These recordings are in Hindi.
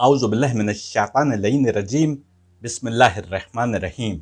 आउज़ुबिल्लाहि मिनश्शैतानिर्रजीम बिस्मिल्लाहिर्रहमानिर्रहीम।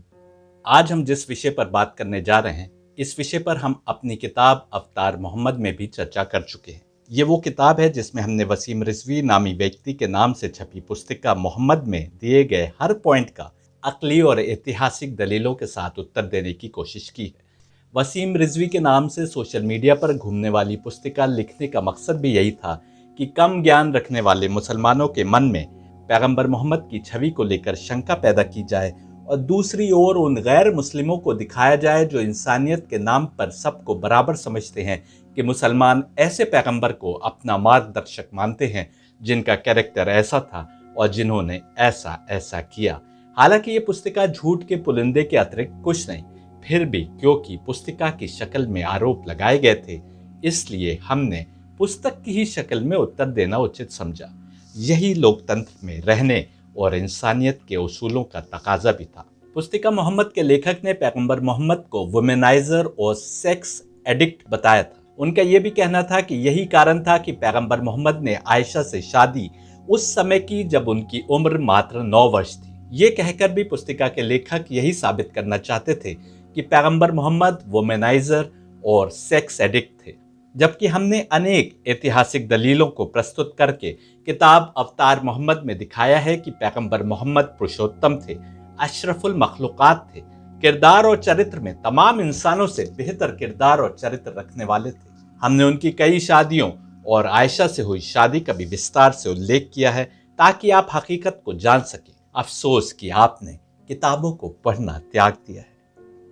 आज हम जिस विषय पर बात करने जा रहे हैं, इस विषय पर हम अपनी किताब अवतार मोहम्मद में भी चर्चा कर चुके हैं। ये वो किताब है जिसमें हमने वसीम रिजवी नामी व्यक्ति के नाम से छपी पुस्तिका मोहम्मद में दिए गए हर पॉइंट का अक्ली और ऐतिहासिक दलीलों के साथ उत्तर देने की कोशिश की है। वसीम रिजवी के नाम से सोशल मीडिया पर घूमने वाली पुस्तिका लिखने का मकसद भी यही था कि कम ज्ञान रखने वाले मुसलमानों के मन में पैगंबर मोहम्मद की छवि को लेकर शंका पैदा की जाए और दूसरी ओर उन गैर मुस्लिमों को दिखाया जाए जो इंसानियत के नाम पर सबको बराबर समझते हैं कि मुसलमान ऐसे पैगंबर को अपना मार्गदर्शक मानते हैं जिनका कैरेक्टर ऐसा था और जिन्होंने ऐसा ऐसा किया। हालांकि ये पुस्तिका झूठ के पुलिंदे के अतिरिक्त कुछ नहीं, फिर भी क्योंकि पुस्तिका की शक्ल में आरोप लगाए गए थे, इसलिए हमने पुस्तक की ही शक्ल में उत्तर देना उचित समझा। यही लोकतंत्र में रहने और इंसानियत के उसूलों का तकाजा भी था। पुस्तिका मोहम्मद के लेखक ने पैगंबर मोहम्मद को वुमेनाइजर और सेक्स एडिक्ट बताया था। उनका यह भी कहना था कि यही कारण था कि पैगंबर मोहम्मद ने आयशा से शादी उस समय की जब उनकी उम्र मात्र 9 वर्ष थी। ये कहकर भी पुस्तिका के लेखक यही साबित करना चाहते थे कि पैगंबर मोहम्मद वुमेनाइजर और सेक्स एडिक्ट थे, जबकि हमने अनेक ऐतिहासिक दलीलों को प्रस्तुत करके किताब अवतार मोहम्मद में दिखाया है कि पैगंबर मोहम्मद पुरुषोत्तम थे, अशरफुल मखलूकात थे, किरदार और चरित्र में तमाम इंसानों से बेहतर किरदार और चरित्र रखने वाले थे। हमने उनकी कई शादियों और आयशा से हुई शादी का भी विस्तार से उल्लेख किया है ताकि आप हकीकत को जान सकें। अफसोस कि आपने किताबों को पढ़ना त्याग दिया है।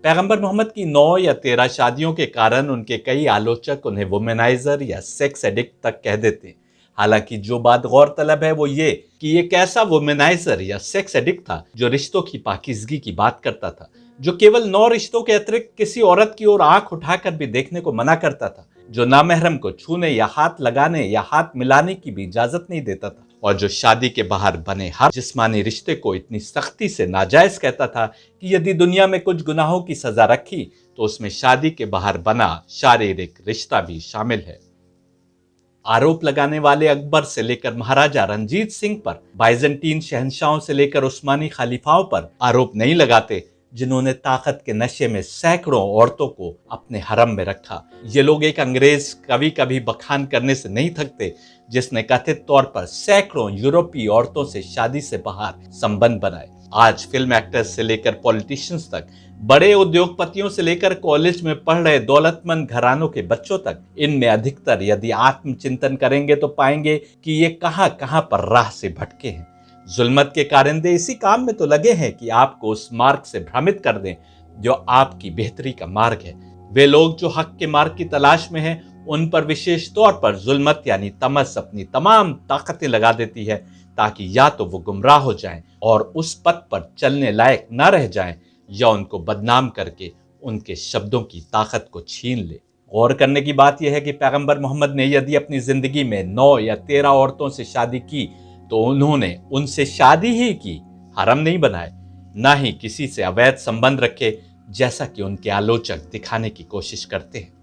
पैगंबर मोहम्मद की 9 या 13 शादियों के कारण उनके कई आलोचक उन्हें वुमेनाइजर या सेक्स एडिक्ट तक कह देते हैं। हालांकि जो बात गौरतलब है वो ये कि ये कैसा वुमेनाइजर या सेक्स एडिक्ट था जो रिश्तों की पाकीज़गी की बात करता था, जो केवल 9 रिश्तों के अतिरिक्त किसी औरत की ओर आंख उठाकर भी देखने को मना करता था, जो नामहरम को छूने या हाथ लगाने या हाथ मिलाने की भी इजाजत नहीं देता था, और जो शादी के बाहर बने हर जिस्मानी रिश्ते को इतनी सख्ती से नाजायज कहता था कि यदि दुनिया में कुछ गुनाहों की सजा रखी तो उसमें शादी के बाहर बना शारीरिक रिश्ता भी शामिल है। आरोप लगाने वाले अकबर से लेकर महाराजा रंजीत सिंह पर, बाइजेंटीन शहंशाहों से लेकर उस्मानी खलीफाओं पर आरोप नहीं लगाते जिन्होंने ताकत के नशे में सैकड़ों औरतों को अपने हरम में रखा। ये लोग एक अंग्रेज कवि का भी बखान करने से नहीं थकते जिसने कथित तौर पर सैकड़ों यूरोपीय औरतों से शादी से बाहर संबंध बनाए। आज फिल्म एक्टर्स से लेकर पॉलिटिशियंस तक, बड़े उद्योगपतियों से लेकर कॉलेज में पढ़ रहे दौलतमंद घरानों के बच्चों तक, इनमें अधिकतर यदि आत्मचिंतन करेंगे तो पाएंगे कि ये कहां कहां पर राह से भटके हैं। जुल्मत के कारिंदे इसी काम में तो लगे हैं कि आपको उस मार्ग से भ्रमित कर दें जो आपकी बेहतरी का मार्ग है। वे लोग जो हक के मार्ग की तलाश में हैं, उन पर विशेष तौर पर जुल्मत यानी तमस अपनी तमाम ताकतें लगा देती है ताकि या तो वो गुमराह हो जाएं और उस पथ पर चलने लायक न रह जाएं, या उनको बदनाम करके उनके शब्दों की ताकत को छीन ले। गौर करने की बात यह है कि पैगंबर मोहम्मद ने यदि अपनी जिंदगी में 9 या 13 औरतों से शादी की तो उन्होंने उनसे शादी ही की, हरम नहीं बनाए, ना ही किसी से अवैध संबंध रखे जैसा कि उनके आलोचक दिखाने की कोशिश करते हैं।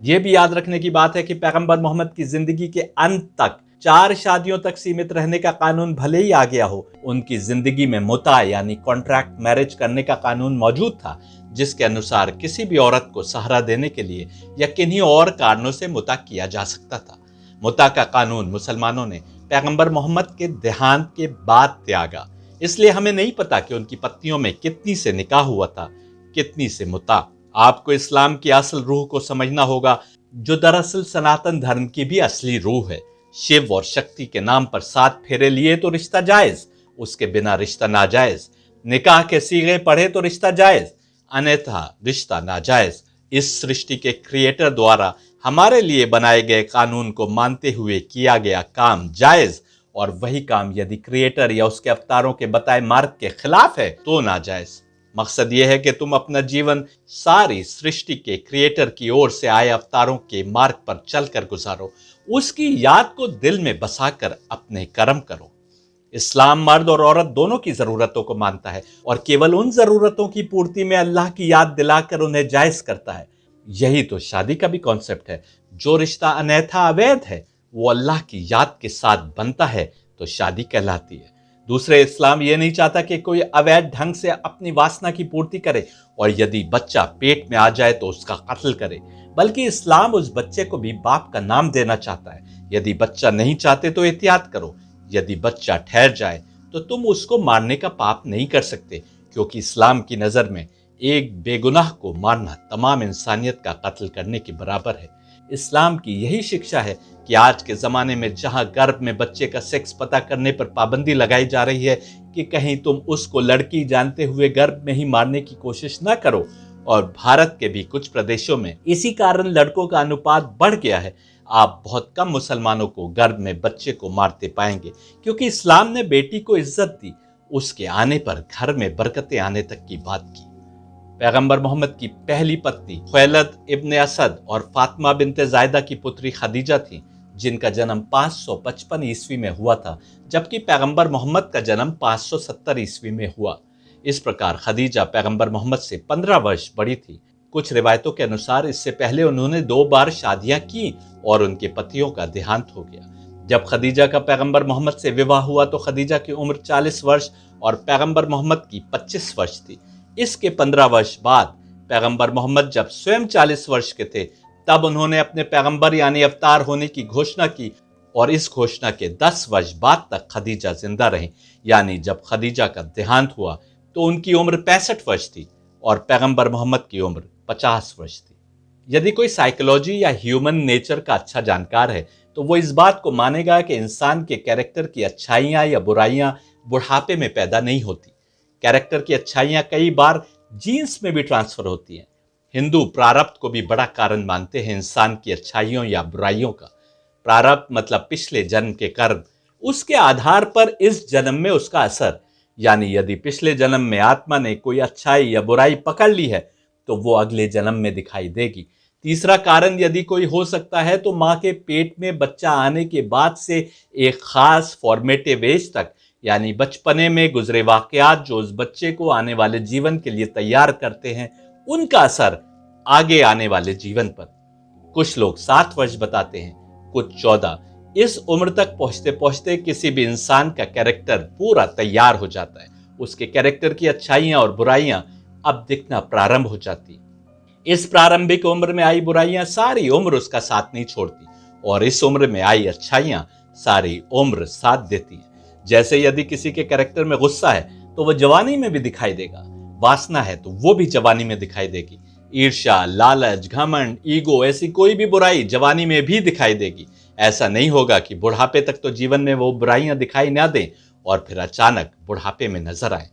यह भी याद रखने की बात है कि पैगंबर मोहम्मद की जिंदगी के अंत तक 4 शादियों तक सीमित रहने का कानून भले ही आ गया हो, उनकी जिंदगी में मुता यानी कॉन्ट्रैक्ट मैरिज करने का कानून मौजूद था, जिसके अनुसार किसी भी औरत को सहारा देने के लिए या किन्हीं और कारणों से मुता किया जा सकता था। मुता का कानून मुसलमानों ने पैगंबर मोहम्मद के देहांत के बाद त्यागा, इसलिए हमें नहीं पता कि उनकी पत्नियों में कितनी से निकाह हुआ था, कितनी से मुता। आपको इस्लाम की असल रूह को समझना होगा, जो दरअसल सनातन धर्म की भी असली रूह है। शिव और शक्ति के नाम पर 7 फेरे लिए तो रिश्ता जायज, उसके बिना रिश्ता नाजायज। निकाह के सीगे पढ़े तो रिश्ता जायज, अन्यथा रिश्ता नाजायज। इस सृष्टि के क्रिएटर द्वारा हमारे लिए बनाए गए कानून को मानते हुए किया गया काम जायज, और वही काम यदि क्रिएटर या उसके अवतारों के बताए मार्ग के खिलाफ है तो नाजायज। मकसद यह है कि तुम अपना जीवन सारी सृष्टि के क्रिएटर की ओर से आए अवतारों के मार्ग पर चलकर गुजारो, उसकी याद को दिल में बसाकर अपने कर्म करो। इस्लाम मर्द और औरत दोनों की जरूरतों को मानता है और केवल उन जरूरतों की पूर्ति में अल्लाह की याद दिलाकर उन्हें जायज करता है। यही तो शादी का भी कॉन्सेप्ट है। जो रिश्ता अन्यथा अवैध है वो अल्लाह की याद के साथ बनता है तो शादी कहलाती है। दूसरे, इस्लाम ये नहीं चाहता कि कोई अवैध ढंग से अपनी वासना की पूर्ति करे और यदि बच्चा पेट में आ जाए तो उसका कत्ल करे, बल्कि इस्लाम उस बच्चे को भी बाप का नाम देना चाहता है। यदि बच्चा नहीं चाहते तो एहतियात करो, यदि बच्चा ठहर जाए तो तुम उसको मारने का पाप नहीं कर सकते, क्योंकि इस्लाम की नज़र में एक बेगुनाह को मारना तमाम इंसानियत का कत्ल करने के बराबर है। इस्लाम की यही शिक्षा है कि आज के ज़माने में जहां गर्भ में बच्चे का सेक्स पता करने पर पाबंदी लगाई जा रही है कि कहीं तुम उसको लड़की जानते हुए गर्भ में ही मारने की कोशिश ना करो, और भारत के भी कुछ प्रदेशों में इसी कारण लड़कों का अनुपात बढ़ गया है, आप बहुत कम मुसलमानों को गर्भ में बच्चे को मारते पाएंगे, क्योंकि इस्लाम ने बेटी को इज्जत दी, उसके आने पर घर में बरकतें आने तक की बात की। पैगंबर मोहम्मद की पहली पत्नी खुवैलद इब्ने असद और फातिमा बिनते जायदा की पुत्री खदीजा थी, जिनका जन्म 555 ईस्वी में हुआ था, जबकि पैगंबर मोहम्मद का जन्म 570 ईस्वी में हुआ। इस प्रकार खदीजा पैगंबर मोहम्मद से 15 वर्ष बड़ी थी। कुछ रिवायतों के अनुसार इससे पहले उन्होंने 2 बार शादियां की और उनके पतियों का देहांत हो गया। जब खदीजा का पैगंबर मोहम्मद से विवाह हुआ तो खदीजा की उम्र 40 वर्ष और पैगंबर मोहम्मद की 25 वर्ष थी। इसके 15 वर्ष बाद पैगंबर मोहम्मद जब स्वयं 40 वर्ष के थे, तब उन्होंने अपने पैगंबर यानी अवतार होने की घोषणा की, और इस घोषणा के 10 वर्ष बाद तक खदीजा जिंदा रहीं। यानी जब खदीजा का देहांत हुआ तो उनकी उम्र 65 वर्ष थी और पैगंबर मोहम्मद की उम्र 50 वर्ष थी। यदि कोई साइकोलॉजी या ह्यूमन नेचर का अच्छा जानकार है तो वो इस बात को मानेगा कि इंसान के कैरेक्टर की अच्छाइयाँ या बुराइयाँ बुढ़ापे में पैदा नहीं होती। कैरेक्टर की अच्छाइयाँ कई बार जीन्स में भी ट्रांसफर होती हैं। हिंदू प्रारब्ध को भी बड़ा कारण मानते हैं इंसान की अच्छाइयों या बुराइयों का। प्रारब्ध मतलब पिछले जन्म के कर्म, उसके आधार पर इस जन्म में उसका असर। यानी यदि पिछले जन्म में आत्मा ने कोई अच्छाई या बुराई पकड़ ली है तो वो अगले जन्म में दिखाई देगी। तीसरा कारण यदि कोई हो सकता है तो माँ के पेट में बच्चा आने के बाद से एक खास फॉर्मेटिव एज तक, यानी बचपने में गुजरे वाकयात जो उस बच्चे को आने वाले जीवन के लिए तैयार करते हैं, उनका असर आगे आने वाले जीवन पर। कुछ लोग 7 वर्ष बताते हैं, कुछ 14। इस उम्र तक पहुंचते पहुंचते किसी भी इंसान का कैरेक्टर पूरा तैयार हो जाता है। उसके कैरेक्टर की अच्छाइयां और बुराइयां अब दिखना प्रारंभ हो जाती। इस प्रारंभिक उम्र में आई बुराइयां सारी उम्र उसका साथ नहीं छोड़ती, और इस उम्र में आई अच्छाइयां सारी उम्र साथ देती हैं। जैसे यदि किसी के कैरेक्टर में गुस्सा है तो वह जवानी में भी दिखाई देगा, वासना है तो वो भी जवानी में दिखाई देगी, ईर्ष्या, लालच, घमंड, ईगो, ऐसी कोई भी बुराई जवानी में भी दिखाई देगी। ऐसा नहीं होगा कि बुढ़ापे तक तो जीवन में वो बुराइयां दिखाई ना दें और फिर अचानक बुढ़ापे में नजर आए।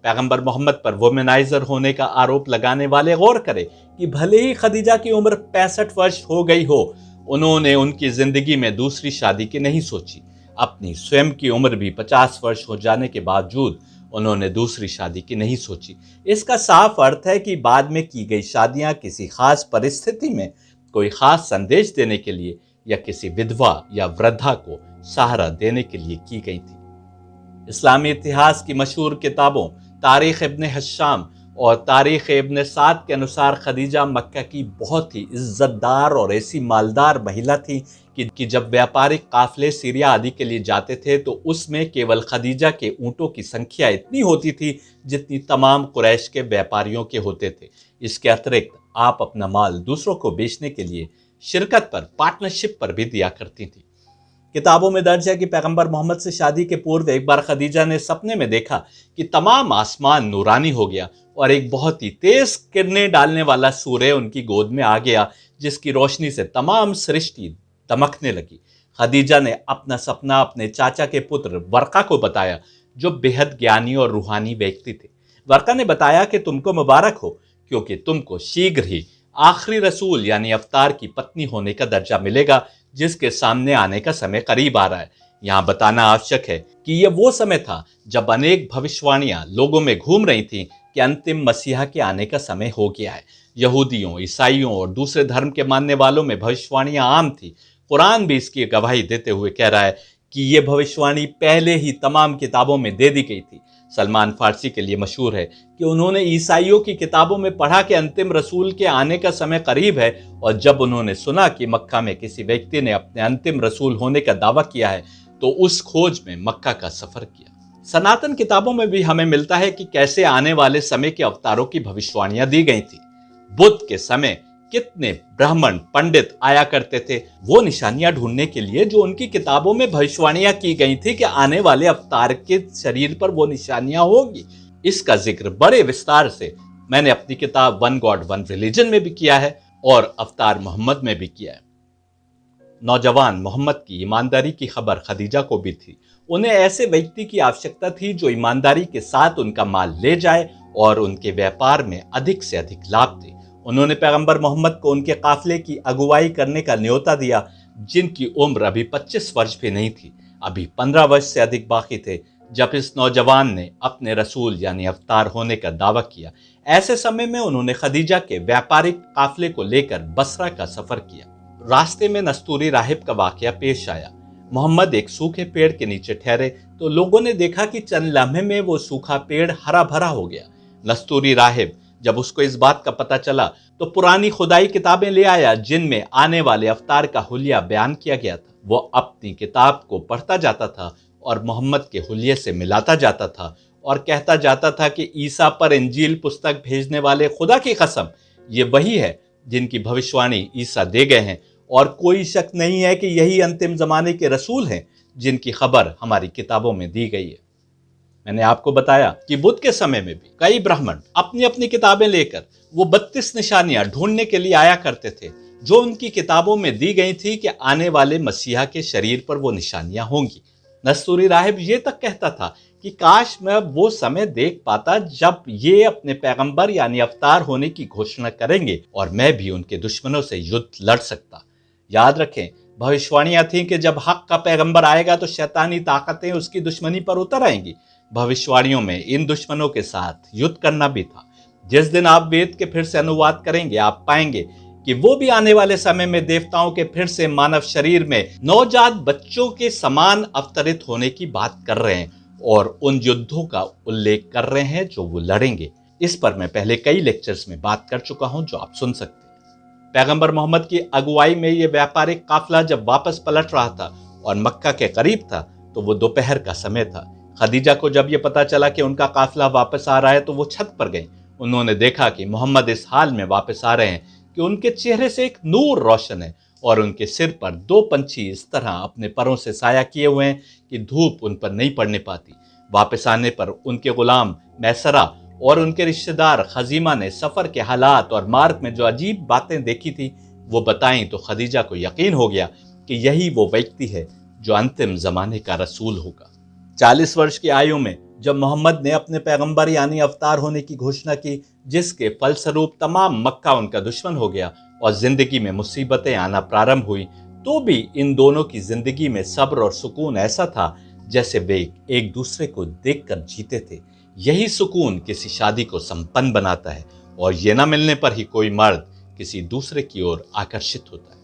पैगंबर मोहम्मद पर वुमेनाइजर होने का आरोप लगाने वाले गौर करें कि भले ही खदीजा की उम्र 65 वर्ष हो गई हो, उन्होंने उनकी जिंदगी में दूसरी शादी की नहीं सोची। अपनी स्वयं की उम्र भी 50 वर्ष हो जाने के बावजूद उन्होंने दूसरी शादी की नहीं सोची। इसका साफ अर्थ है कि बाद में की गई शादियां किसी खास परिस्थिति में कोई खास संदेश देने के लिए या किसी विधवा या वृद्धा को सहारा देने के लिए की गई थी। इस्लामी इतिहास की मशहूर किताबों तारीख इब्न हिशाम और तारीख इब्न साद के अनुसार खदीजा मक्का की बहुत ही इज्जतदार और ऐसी मालदार महिला थी कि जब व्यापारिक काफिले सीरिया आदि के लिए जाते थे तो उसमें केवल खदीजा के ऊँटों की संख्या इतनी होती थी जितनी तमाम कुरैश के व्यापारियों के होते थे। इसके अतिरिक्त आप अपना माल दूसरों को बेचने के लिए शिरकत पर, पार्टनरशिप पर भी दिया करती थी। किताबों में दर्ज है कि पैगंबर मोहम्मद से शादी के पूर्व एक बार खदीजा ने सपने में देखा कि तमाम आसमान नूरानी हो गया और एक बहुत ही तेज किरणें डालने वाला सूर्य उनकी गोद में आ गया, जिसकी रोशनी से तमाम सृष्टि दमकने लगी। खदीजा ने अपना सपना अपने चाचा के पुत्र वर्का को बताया, जो बेहद ज्ञानी और रूहानी व्यक्ति थे। वर्का ने बताया कि तुमको मुबारक हो, क्योंकि तुमको शीघ्र ही आखिरी रसूल यानी अवतार की पत्नी होने का दर्जा मिलेगा, जिसके सामने आने का समय करीब आ रहा है। यहाँ बताना आवश्यक है कि यह वो समय था जब अनेक भविष्यवाणियां लोगों में घूम रही थीं कि अंतिम मसीहा के आने का समय हो गया है। यहूदियों, ईसाइयों और दूसरे धर्म के मानने वालों में भविष्यवाणियां आम थी। कुरान भी इसकी गवाही देते हुए कह रहा है कि यह भविष्यवाणी पहले ही तमाम किताबों में दे दी गई थी। सलमान फारसी के लिए मशहूर है कि उन्होंने ईसाइयों की किताबों में पढ़ा कि अंतिम रसूल के आने का समय करीब है, और जब उन्होंने सुना कि मक्का में किसी व्यक्ति ने अपने अंतिम रसूल होने का दावा किया है, तो उस खोज में मक्का का सफर किया। सनातन किताबों में भी हमें मिलता है कि कैसे आने वाले समय के अवतारों की भविष्यवाणियां दी गई थी। बुद्ध के समय कितने ब्राह्मण पंडित आया करते थे वो निशानियां ढूंढने के लिए, जो उनकी किताबों में भविष्यवाणियां की गई थी कि आने वाले अवतार के शरीर पर वो निशानियां होगी। इसका जिक्र बड़े विस्तार से मैंने अपनी किताब वन गॉड वन रिलीजन में भी किया है और अवतार मोहम्मद में भी किया है। नौजवान मोहम्मद की ईमानदारी की खबर खदीजा को भी थी। उन्हें ऐसे व्यक्ति की आवश्यकता थी जो ईमानदारी के साथ उनका माल ले जाए और उनके व्यापार में अधिक से अधिक लाभ दे। उन्होंने पैगंबर मोहम्मद को उनके काफिले की अगुवाई करने का न्योता दिया, जिनकी उम्र अभी 25 वर्ष भी नहीं थी, अभी 15 वर्ष से अधिक बाकी थे जब इस नौजवान ने अपने रसूल यानी अवतार होने का दावा किया। ऐसे समय में उन्होंने खदीजा के व्यापारिक काफिले को लेकर बसरा का सफर किया। रास्ते में नस्तूरी राहिब का वाकया पेश आया। मोहम्मद एक सूखे पेड़ के नीचे ठहरे तो लोगों ने देखा कि चंद लम्हे में वो सूखा पेड़ हरा भरा हो गया। नस्तूरी राहिब जब उसको इस बात का पता चला तो पुरानी खुदाई किताबें ले आया जिनमें आने वाले अवतार का हुलिया बयान किया गया था। वो अपनी किताब को पढ़ता जाता था और मोहम्मद के हुलिये से मिलाता जाता था और कहता जाता था कि ईसा पर इंजील पुस्तक भेजने वाले खुदा की कसम, ये वही है जिनकी भविष्यवाणी ईसा दे गए हैं और कोई शक नहीं है कि यही अंतिम जमाने के रसूल हैं जिनकी खबर हमारी किताबों में दी गई है। मैंने आपको बताया कि बुद्ध के समय में भी कई ब्राह्मण अपनी अपनी किताबें लेकर वो 32 निशानियां ढूंढने के लिए आया करते थे जो उनकी किताबों में दी गई थी कि आने वाले मसीहा के शरीर पर वो निशानियां होंगी। नस्तूरी राहिब ये तक कहता था कि काश मैं वो समय देख पाता जब ये अपने पैगंबर यानी अवतार होने की घोषणा करेंगे और मैं भी उनके दुश्मनों से युद्ध लड़ सकता। याद रखें, भविष्यवाणियां थी कि जब हक का पैगंबर आएगा तो शैतानी ताकतें उसकी दुश्मनी पर उतर आएंगी। भविष्यवाणियों में इन दुश्मनों के साथ युद्ध करना भी था। जिस दिन आप वेद के फिर से अनुवाद करेंगे आप पाएंगे कि वो भी आने वाले समय में देवताओं के फिर से मानव शरीर में नवजात बच्चों के समान अवतरित होने की बात कर रहे हैं और उन युद्धों का उल्लेख कर रहे हैं जो वो लड़ेंगे। इस पर मैं पहले कई लेक्चर्स में बात कर चुका हूं जो आप सुन सकते हैं। पैगंबर मोहम्मद की अगुवाई में यह व्यापारिक काफिला जब वापस पलट रहा था और मक्का के करीब था तो वो दोपहर का समय था। खदीजा को जब यह पता चला कि उनका काफिला वापस आ रहा है तो वो छत पर गई। उन्होंने देखा कि मोहम्मद इस हाल में वापस आ रहे हैं कि उनके चेहरे से एक नूर रोशन है और उनके सिर पर 2 पंछी इस तरह अपने परों से साया किए हुए हैं कि धूप उन पर नहीं पड़ने पाती। वापस आने पर उनके गुलाम मैसरा और उनके रिश्तेदार खजीमा ने सफर के हालात और मार्ग में जो अजीब बातें देखी थी वो बताईं तो खदीजा को यकीन हो गया कि यही वो व्यक्ति है जो अंतिम जमाने का रसूल होगा। 40 वर्ष की आयु में जब मोहम्मद ने अपने पैगंबर यानी अवतार होने की घोषणा की, जिसके फलस्वरूप तमाम मक्का उनका दुश्मन हो गया और जिंदगी में मुसीबतें आना प्रारंभ हुई, तो भी इन दोनों की जिंदगी में सब्र और सुकून ऐसा था जैसे वे एक दूसरे को देखकर जीते थे। यही सुकून किसी शादी को संपन्न बनाता है और ये न मिलने पर ही कोई मर्द किसी दूसरे की ओर आकर्षित होता है।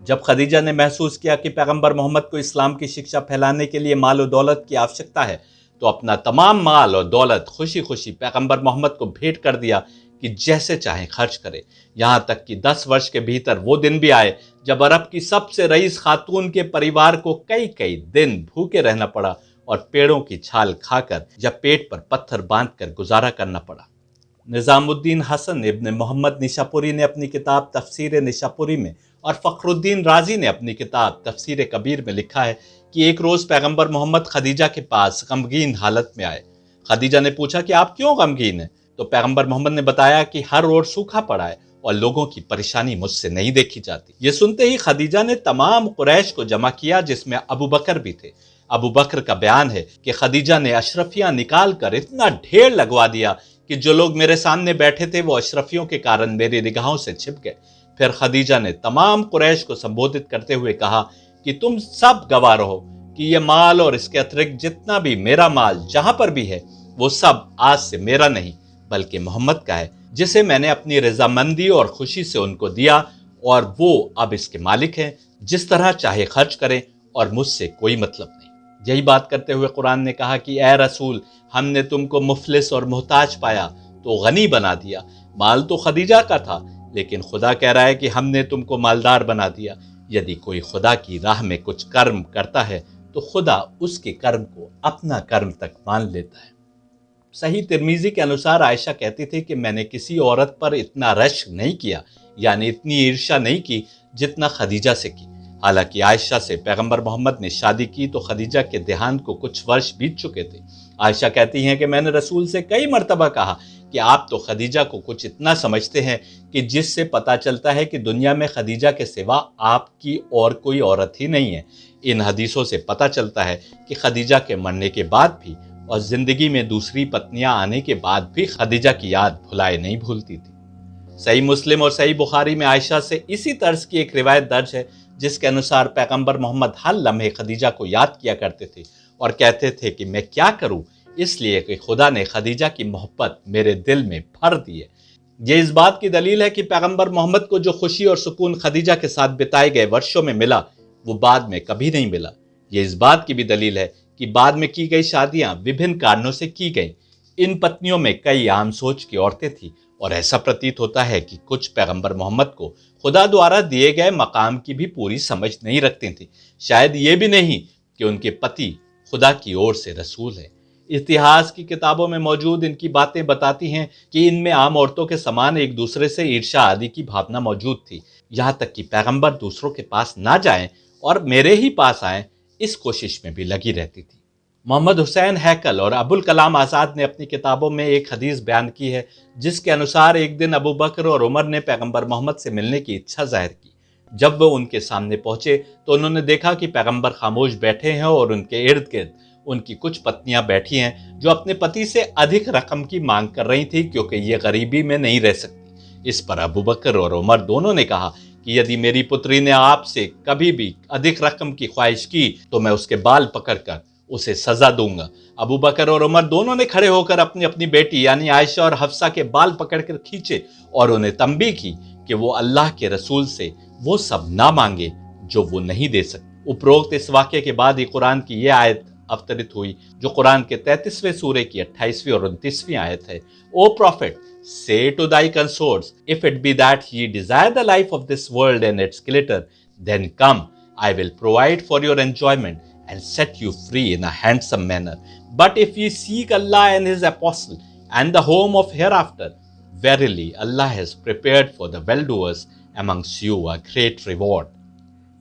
जब खदीजा ने महसूस किया कि पैगंबर मोहम्मद को इस्लाम की शिक्षा फैलाने के लिए माल और दौलत की आवश्यकता है तो अपना तमाम माल और दौलत खुशी खुशी पैगंबर मोहम्मद को भेंट कर दिया कि जैसे चाहे खर्च करे। यहाँ तक कि 10 वर्ष के भीतर वो दिन भी आए जब अरब की सबसे रईस खातून के परिवार को कई कई दिन भूखे रहना पड़ा और पेड़ों की छाल खाकर या पेट पर पत्थर बांधकर गुजारा करना पड़ा। निजामुद्दीन हसन इब्न मोहम्मद निशापुरी ने अपनी किताब तफसीर निशापुरी में और फखरुद्दीन राजी ने अपनी किताब तफसीर कबीर में लिखा है कि एक रोज पैगंबर मोहम्मद खदीजा के पास गमगीन हालत में आए। खदीजा ने पूछा कि आप क्यों गमगीन हैं? तो पैगंबर मोहम्मद ने बताया कि हर ओर सूखा पड़ा है और लोगों की परेशानी मुझसे नहीं देखी जाती। ये सुनते ही खदीजा ने तमाम कुरैश को जमा किया जिसमें अबू बकर भी थे। अबू बकर का बयान है कि खदीजा ने अशरफियां निकाल कर इतना ढेर लगवा दिया कि जो लोग मेरे सामने बैठे थे वो अशरफियों के कारण मेरी निगाहों से छिप गए। फिर खदीजा ने तमाम कुरैश को संबोधित करते हुए कहा कि तुम सब गवाह रहो कि ये माल और इसके अतिरिक्त जितना भी मेरा माल जहां पर भी है वो सब आज से मेरा नहीं बल्कि मोहम्मद का है, जिसे मैंने अपनी रजामंदी और खुशी से उनको दिया और वो अब इसके मालिक हैं। जिस तरह चाहे खर्च करें और मुझसे कोई मतलब नहीं। यही बात करते हुए कुरान ने कहा कि ए रसूल, हमने तुमको मुफलिस और मोहताज पाया तो गनी बना दिया। माल तो खदीजा का था लेकिन खुदा कह रहा है कि हमने तुमको मालदार बना दिया। यदि कोई खुदा की राह में कुछ कर्म करता है तो खुदा उसके कर्म को अपना कर्म तक मान लेता है। सही तिरमिजी के अनुसार आयशा कहती थी कि मैंने किसी औरत पर इतना रश्क नहीं किया, यानी इतनी ईर्ष्या नहीं की जितना खदीजा से की। हालांकि आयशा से पैगंबर मोहम्मद ने शादी की तो खदीजा के देहांत को कुछ वर्ष बीत चुके थे। आयशा कहती हैं कि मैंने रसूल से कई मर्तबा कहा कि आप तो खदीजा को कुछ इतना समझते हैं कि जिससे पता चलता है कि दुनिया में खदीजा के सिवा आपकी और कोई औरत ही नहीं है। इन हदीसों से पता चलता है कि खदीजा के मरने के बाद भी और जिंदगी में दूसरी पत्नियां आने के बाद भी खदीजा की याद भुलाए नहीं भूलती थी। सही मुस्लिम और सही बुखारी में आयशा से इसी तर्ज की एक रिवायत दर्ज है, जिसके अनुसार पैगंबर मोहम्मद हर लम्हे खदीजा को याद किया करते थे और कहते थे कि मैं क्या करूं, इसलिए कि खुदा ने खदीजा की मोहब्बत मेरे दिल में भर दी है। ये इस बात की दलील है कि पैगंबर मोहम्मद को जो खुशी और सुकून खदीजा के साथ बिताए गए वर्षों में मिला, वो बाद में कभी नहीं मिला। ये इस बात की भी दलील है कि बाद में की गई शादियां विभिन्न कारणों से की गई। इन पत्नियों में कई आम सोच की औरतें थीं और ऐसा प्रतीत होता है कि कुछ पैगंबर मोहम्मद को खुदा द्वारा दिए गए मकाम की भी पूरी समझ नहीं रखती थी। शायद ये भी नहीं कि उनके पति खुदा की ओर से रसूल है। इतिहास की किताबों में मौजूद इनकी बातें बताती हैं कि इनमें आम औरतों के समान एक दूसरे से ईर्ष्या आदि की भावना मौजूद थी, यहाँ तक कि पैगंबर दूसरों के पास ना जाएं और मेरे ही पास आएं, इस कोशिश में भी लगी रहती थी। मोहम्मद हुसैन हैकल और अबुल कलाम आज़ाद ने अपनी किताबों में एक हदीस बयान की है, जिसके अनुसार एक दिन अबू बकर और उमर ने पैगंबर मोहम्मद से मिलने की इच्छा जाहिर की। जब वो उनके सामने पहुंचे तो उन्होंने देखा कि पैगंबर खामोश बैठे हैं और उनके इर्द गिर्द उनकी कुछ पत्नियां बैठी हैं जो अपने पति से अधिक रकम की मांग कर रही थी, क्योंकि ये गरीबी में नहीं रह सकती। इस पर अबू बकर और उमर दोनों ने कहा कि यदि मेरी पुत्री ने आपसे कभी भी अधिक रकम की ख्वाहिश की तो मैं उसके बाल पकड़कर उसे सजा दूंगा। अबू बकर और उमर दोनों ने खड़े होकर अपनी अपनी बेटी यानी आयशा और हफ्सा के बाल पकड़कर खींचे और उन्हें तंबीह की कि वो अल्लाह के रसूल से वो सब ना मांगे जो वो नहीं दे सकते। उपरोक्त इस वाक्य के बाद ही कुरान की यह आयत अवतरित हुई, जो कुरान के 33वें सूरे की 28वीं और 29वीं आयत है। ओ profit, say to thy consorts, if it be that ye desire the life of this world and its glitter, then come, I will provide for your enjoyment and set you free in a handsome manner. But if ye seek Allah and his apostle and the home of hereafter, verily Allah has prepared for the well-doers amongst you a great reward.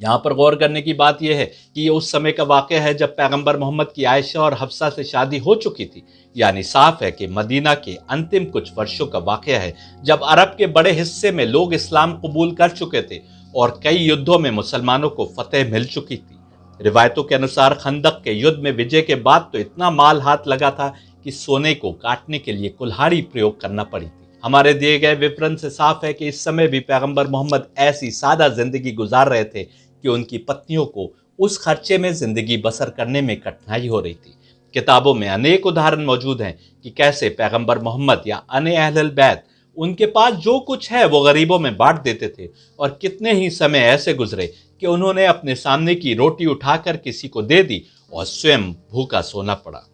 यहाँ पर गौर करने की बात यह है कि ये उस समय का वाक़या है जब पैगंबर मोहम्मद की आयशा और हफ्सा से शादी हो चुकी थी। यानी साफ है कि मदीना के अंतिम कुछ वर्षों का वाक़या है जब अरब के बड़े हिस्से में लोग इस्लाम कबूल कर चुके थे और कई युद्धों में मुसलमानों को फतेह मिल चुकी थी। रिवायतों के अनुसार खंदक के युद्ध में विजय के बाद तो इतना माल हाथ लगा था कि सोने को काटने के लिए कुल्हाड़ी प्रयोग करना पड़ी थी। हमारे दिए गए विवरण से साफ है कि इस समय भी पैगंबर मोहम्मद ऐसी सादा जिंदगी गुजार रहे थे कि उनकी पत्नियों को उस खर्चे में जिंदगी बसर करने में कठिनाई हो रही थी। किताबों में अनेक उदाहरण मौजूद हैं कि कैसे पैगंबर मोहम्मद या अने अहलुल बैत उनके पास जो कुछ है वो गरीबों में बांट देते थे, और कितने ही समय ऐसे गुजरे कि उन्होंने अपने सामने की रोटी उठाकर किसी को दे दी और स्वयं भूखा सोना पड़ा।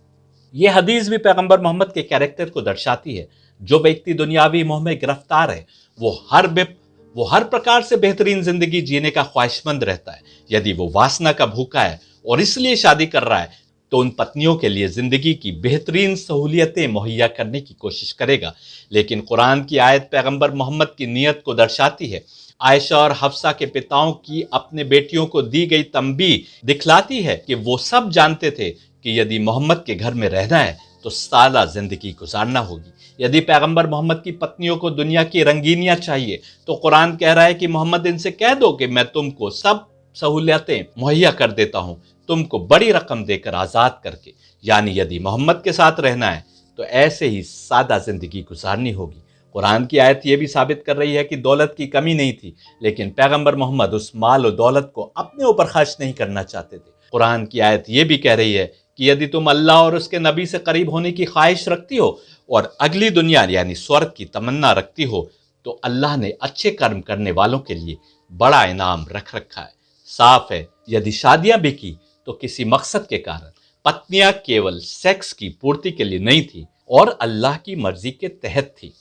यह हदीस भी पैगंबर मोहम्मद के कैरेक्टर को दर्शाती है। जो व्यक्ति दुनियावी मोह में गिरफ्तार है वो हर प्रकार से बेहतरीन जिंदगी जीने का ख्वाहिशमंद रहता है। यदि वो वासना का भूखा है और इसलिए शादी कर रहा है तो उन पत्नियों के लिए जिंदगी की बेहतरीन सहूलियतें मुहैया करने की कोशिश करेगा। लेकिन कुरान की आयत पैगंबर मोहम्मद की नीयत को दर्शाती है। आयशा और हफ्सा के पिताओं की अपने बेटियों को दी गई तंबीह दिखलाती है कि वो सब जानते थे कि यदि मोहम्मद के घर में रहना है तो सादा जिंदगी गुजारना होगी। यदि पैगंबर मोहम्मद की पत्नियों को दुनिया की रंगीनियां चाहिए तो कुरान कह रहा है कि मोहम्मद इनसे कह दो कि मैं तुमको सब सहूलियतें मुहैया कर देता हूं, तुमको बड़ी रकम देकर आज़ाद करके। यानी यदि मोहम्मद के साथ रहना है तो ऐसे ही सादा जिंदगी गुजारनी होगी। कुरान की आयत यह भी साबित कर रही है कि दौलत की कमी नहीं थी, लेकिन पैगंबर मोहम्मद उस माल और दौलत को अपने ऊपर खर्च नहीं करना चाहते थे। कुरान की आयत यह भी कह रही है कि यदि तुम अल्लाह और उसके नबी से करीब होने की ख्वाहिश रखती हो और अगली दुनिया यानी स्वर्ग की तमन्ना रखती हो तो अल्लाह ने अच्छे कर्म करने वालों के लिए बड़ा इनाम रख रखा है। साफ है यदि शादियां भी की तो किसी मकसद के कारण, पत्नियां केवल सेक्स की पूर्ति के लिए नहीं थी और अल्लाह की मर्जी के तहत थी।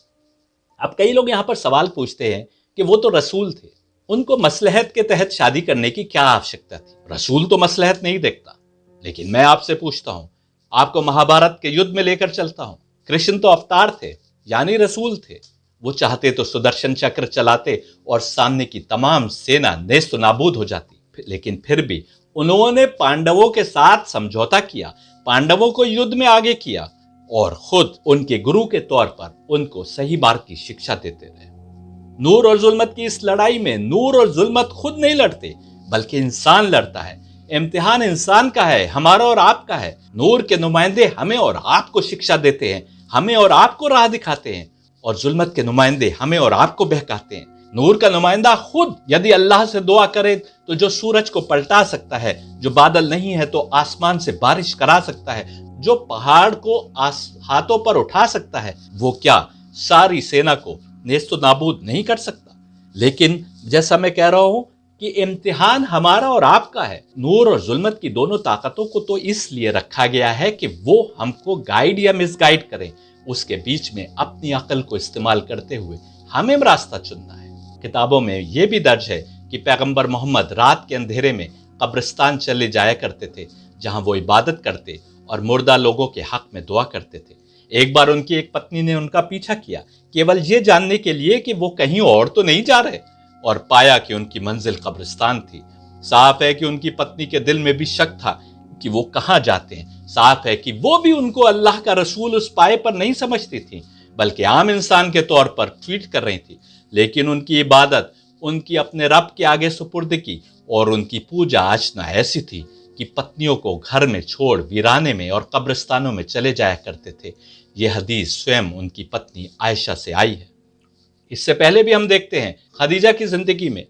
अब कई लोग यहाँ पर सवाल पूछते हैं कि वो तो रसूल थे, उनको मसलहत के तहत शादी करने की क्या आवश्यकता थी? रसूल तो मसलहत नहीं देखता। लेकिन मैं आपसे पूछता हूं, आपको महाभारत के युद्ध में लेकर चलता हूं। कृष्ण तो अवतार थे, यानी रसूल थे। वो चाहते तो सुदर्शन चक्र चलाते और सामने की तमाम सेना नेस्त नाबूद हो जाती, लेकिन फिर भी उन्होंने पांडवों के साथ समझौता किया, पांडवों को युद्ध में आगे किया और खुद उनके गुरु के तौर पर उनको सही मार्ग की शिक्षा देते रहे। नूर और जुल्मत की इस लड़ाई में नूर और जुल्मत खुद नहीं लड़ते, बल्कि इंसान लड़ता है। इम्तिहान इंसान का है, हमारा और आपका है। नूर के नुमाइंदे हमें और आपको शिक्षा देते हैं, हमें और आपको राह दिखाते हैं, और जुल्मत के नुमाइंदे हमें और आपको बहकाते हैं। नूर का नुमाइंदा खुद यदि अल्लाह से दुआ करे तो जो सूरज को पलटा सकता है, जो बादल नहीं है तो आसमान से बारिश करा सकता है, जो पहाड़ को हाथों पर उठा सकता है, वो क्या सारी सेना को नेस्तो नाबूद नहीं कर सकता? लेकिन जैसा मैं कह रहा हूं कि इम्तिहान हमारा और आपका है। नूर और जुल्मत की दोनों ताकतों को तो इसलिए रखा गया है कि वो हमको गाइड या मिसगाइड करें। उसके बीच में अपनी अकल को इस्तेमाल करते हुए हमें रास्ता चुनना है। किताबों में यह भी दर्ज है कि पैगंबर मोहम्मद रात के अंधेरे में कब्रिस्तान चले जाया करते थे, जहां वो इबादत करते और मुर्दा लोगों के हक में दुआ करते थे। एक बार उनकी एक पत्नी ने उनका पीछा किया, केवल ये जानने के लिए कि वो कहीं और तो नहीं जा रहे, और पाया कि उनकी मंजिल कब्रिस्तान थी। साफ है कि उनकी पत्नी के दिल में भी शक था कि वो कहां जाते हैं। साफ है कि वो भी उनको अल्लाह का रसूल उस पाए पर नहीं समझती थी, बल्कि आम इंसान के तौर पर ट्रीट कर रही थी। लेकिन उनकी इबादत उनकी अपने रब के आगे सुपुर्द की, और उनकी पूजा अर्चना ऐसी थी कि पत्नियों को घर में छोड़ वीराने में और कब्रिस्तानों में चले जाया करते थे। यह हदीस स्वयं उनकी पत्नी आयशा से आई है। इससे पहले भी हम देखते हैं खदीजा की जिंदगी में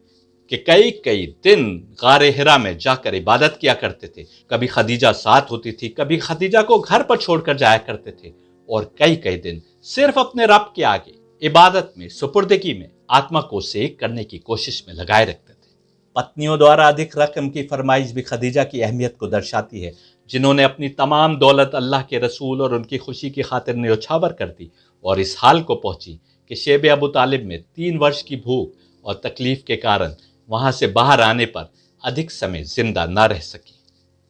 कि कई कई दिन गारे हिरा में जाकर इबादत किया करते थे। कभी खदीजा साथ होती थी, कभी खदीजा को घर पर छोड़कर जाया करते थे, और कई कई दिन सिर्फ अपने रब के आगे इबादत में, सुपुर्दगी में आत्मा को सेक करने की कोशिश में लगाए रखते थे। पत्नियों द्वारा अधिक रकम की फरमाइश भी खदीजा की अहमियत को दर्शाती है, जिन्होंने अपनी तमाम दौलत अल्लाह के रसूल और उनकी खुशी की खातिर न्यौछावर कर दी, और इस हाल को पहुंची कि शेब अबू तालिब में 3 वर्ष की भूख और तकलीफ के कारण वहां से बाहर आने पर अधिक समय जिंदा न रह सकी।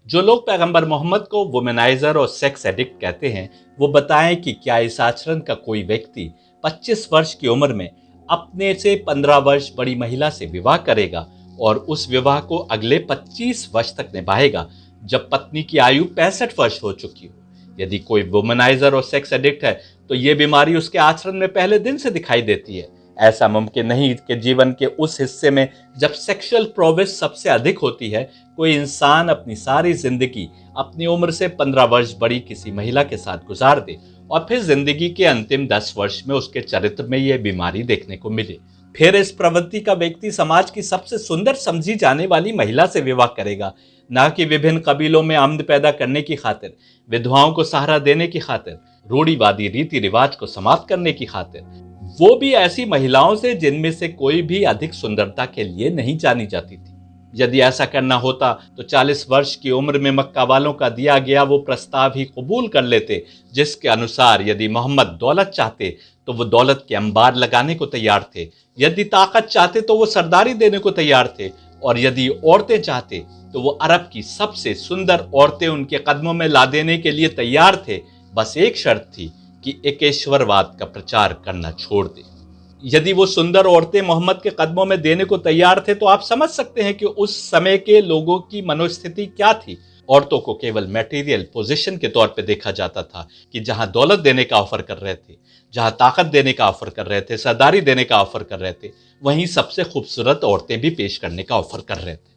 जो लोग पैगंबर मोहम्मद को वुमेनाइजर और सेक्स एडिक्ट कहते हैं, वो बताएं कि क्या इस आचरण का कोई व्यक्ति 25 वर्ष की उम्र में अपने से 15 वर्ष बड़ी महिला से विवाह करेगा और उस विवाह को अगले 25 वर्ष तक निभाएगा, जब पत्नी की आयु 65 वर्ष हो चुकी हो। यदि कोई वुमेनाइजर और सेक्स एडिक्ट है तो ये बीमारी उसके आचरण में पहले दिन से दिखाई देती है। ऐसा मुमकिन नहीं कि जीवन के उस हिस्से में जब सेक्सुअल प्रोग्रेस सबसे अधिक होती है, कोई इंसान अपनी सारी जिंदगी अपनी उम्र से 15 वर्ष बड़ी किसी महिला के साथ गुजार दे और फिर जिंदगी के अंतिम 10 वर्ष में उसके चरित्र में यह बीमारी देखने को मिले। फिर इस प्रवृत्ति का व्यक्ति समाज की सबसे सुंदर समझी जाने वाली महिला से विवाह करेगा, न कि विभिन्न कबीलों में आमद पैदा करने की खातिर, विधवाओं को सहारा देने की खातिर, रूढ़िवादी रीति रिवाज को समाप्त करने की खातिर, वो भी ऐसी महिलाओं से जिनमें से कोई भी अधिक सुंदरता के लिए नहीं जानी जाती थी। यदि ऐसा करना होता तो 40 वर्ष की उम्र में मक्का वालों का दिया गया वो प्रस्ताव ही कबूल कर लेते, जिसके अनुसार यदि मोहम्मद दौलत चाहते तो वो दौलत के अंबार लगाने को तैयार थे, यदि ताकत चाहते तो वो सरदारी देने को तैयार थे, और यदि औरतें चाहते तो वो अरब की सबसे सुंदर औरतें उनके कदमों में ला देने के लिए तैयार थे। बस एक शर्त थी कि एकेश्वरवाद का प्रचार करना छोड़ दे। यदि वो सुंदर औरतें मोहम्मद के कदमों में देने को तैयार थे तो आप समझ सकते हैं कि उस समय के लोगों की मनोस्थिति क्या थी। औरतों को केवल मटेरियल पोजीशन के तौर पे देखा जाता था कि जहां दौलत देने का ऑफर कर रहे थे, जहां ताकत देने का ऑफर कर रहे थे, सरदारी देने का ऑफर कर रहे थे, वहीं सबसे खूबसूरत औरतें भी पेश करने का ऑफर कर रहे थे।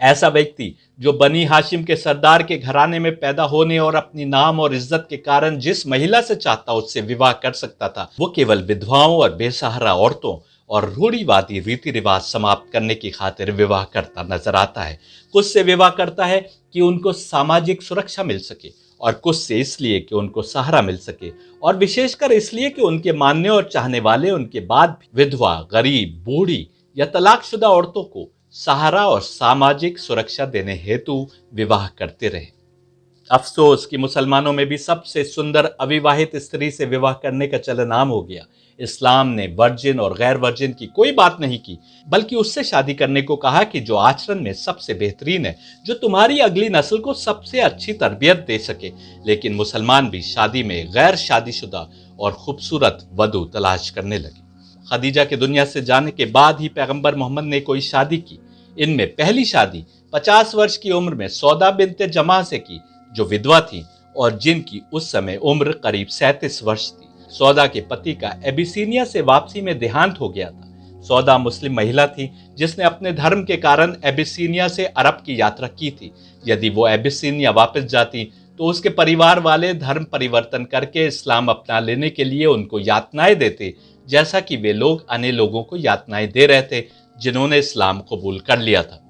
ऐसा व्यक्ति जो बनी हाशिम के सरदार के घराने में पैदा होने और अपनी नाम और इज्जत के कारण जिस महिला से चाहता उससे विवाह कर सकता था, वो केवल विधवाओं और बेसहारा औरतों और रूढ़िवादी रीति रिवाज समाप्त करने की खातिर विवाह करता नजर आता है। कुछ से विवाह करता है कि उनको सामाजिक सुरक्षा मिल सके, और कुछ से इसलिए कि उनको सहारा मिल सके, और विशेषकर इसलिए कि उनके मानने और चाहने वाले उनके बाद भी विधवा, गरीब, बूढ़ी या तलाकशुदा औरतों को सहारा और सामाजिक सुरक्षा देने हेतु विवाह करते रहे। अफसोस कि मुसलमानों में भी सबसे सुंदर अविवाहित स्त्री से विवाह करने का चलन आम हो गया। इस्लाम ने वर्जिन और गैर वर्जिन की कोई बात नहीं की, बल्कि उससे शादी करने को कहा कि जो आचरण में सबसे बेहतरीन है, जो तुम्हारी अगली नस्ल को सबसे अच्छी तरबियत दे सके। लेकिन मुसलमान भी शादी में गैर शादीशुदा और खूबसूरत वधू तलाश करने लगे। खदीजा के दुनिया से जाने के बाद ही पैगंबर मोहम्मद ने कोई शादी की। इनमें पहली शादी 50 वर्ष की उम्र में सौदा बिनते जमा से की, जो विधवा थी और जिनकी उस समय उम्र करीब 37 वर्ष थी। सौदा के पति का एबिसीनिया से वापसी में देहांत हो गया था। सौदा मुस्लिम महिला थी जिसने अपने धर्म के कारण एबिसीनिया से अरब की यात्रा की थी। यदि वो एबिसीनिया वापस जाती तो उसके परिवार वाले धर्म परिवर्तन करके इस्लाम अपना लेने के लिए उनको यातनाएं देते, जैसा कि वे लोग अन्य लोगों को यातनाएं दे रहे थे जिन्होंने इस्लाम कबूल कर लिया था।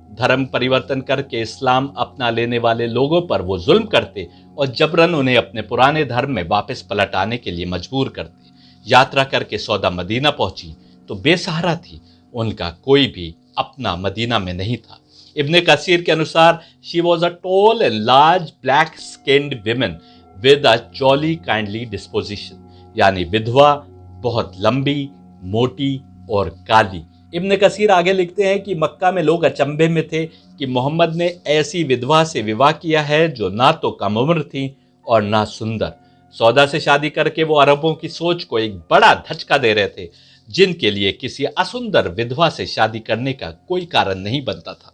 धर्म परिवर्तन करके इस्लाम अपना लेने वाले लोगों पर वो जुल्म करते और जबरन उन्हें अपने पुराने धर्म में वापस पलट आने के लिए मजबूर करते। यात्रा करके सौदा मदीना पहुंची तो बेसहारा थी। उनका कोई भी अपना मदीना में नहीं था। इब्ने कसीर के अनुसार she was a tall and large black skinned women with a jolly kindly disposition, यानी विधवा, बहुत लंबी, मोटी और काली। इब्ने कसीर आगे लिखते हैं कि मक्का में लोग अचंभे में थे कि मोहम्मद ने ऐसी विधवा से विवाह किया है जो ना तो कम उम्र थी और ना सुंदर। सौदा से शादी करके वो अरबों की सोच को एक बड़ा धचका दे रहे थे, जिनके लिए किसी असुंदर विधवा से शादी करने का कोई कारण नहीं बनता था।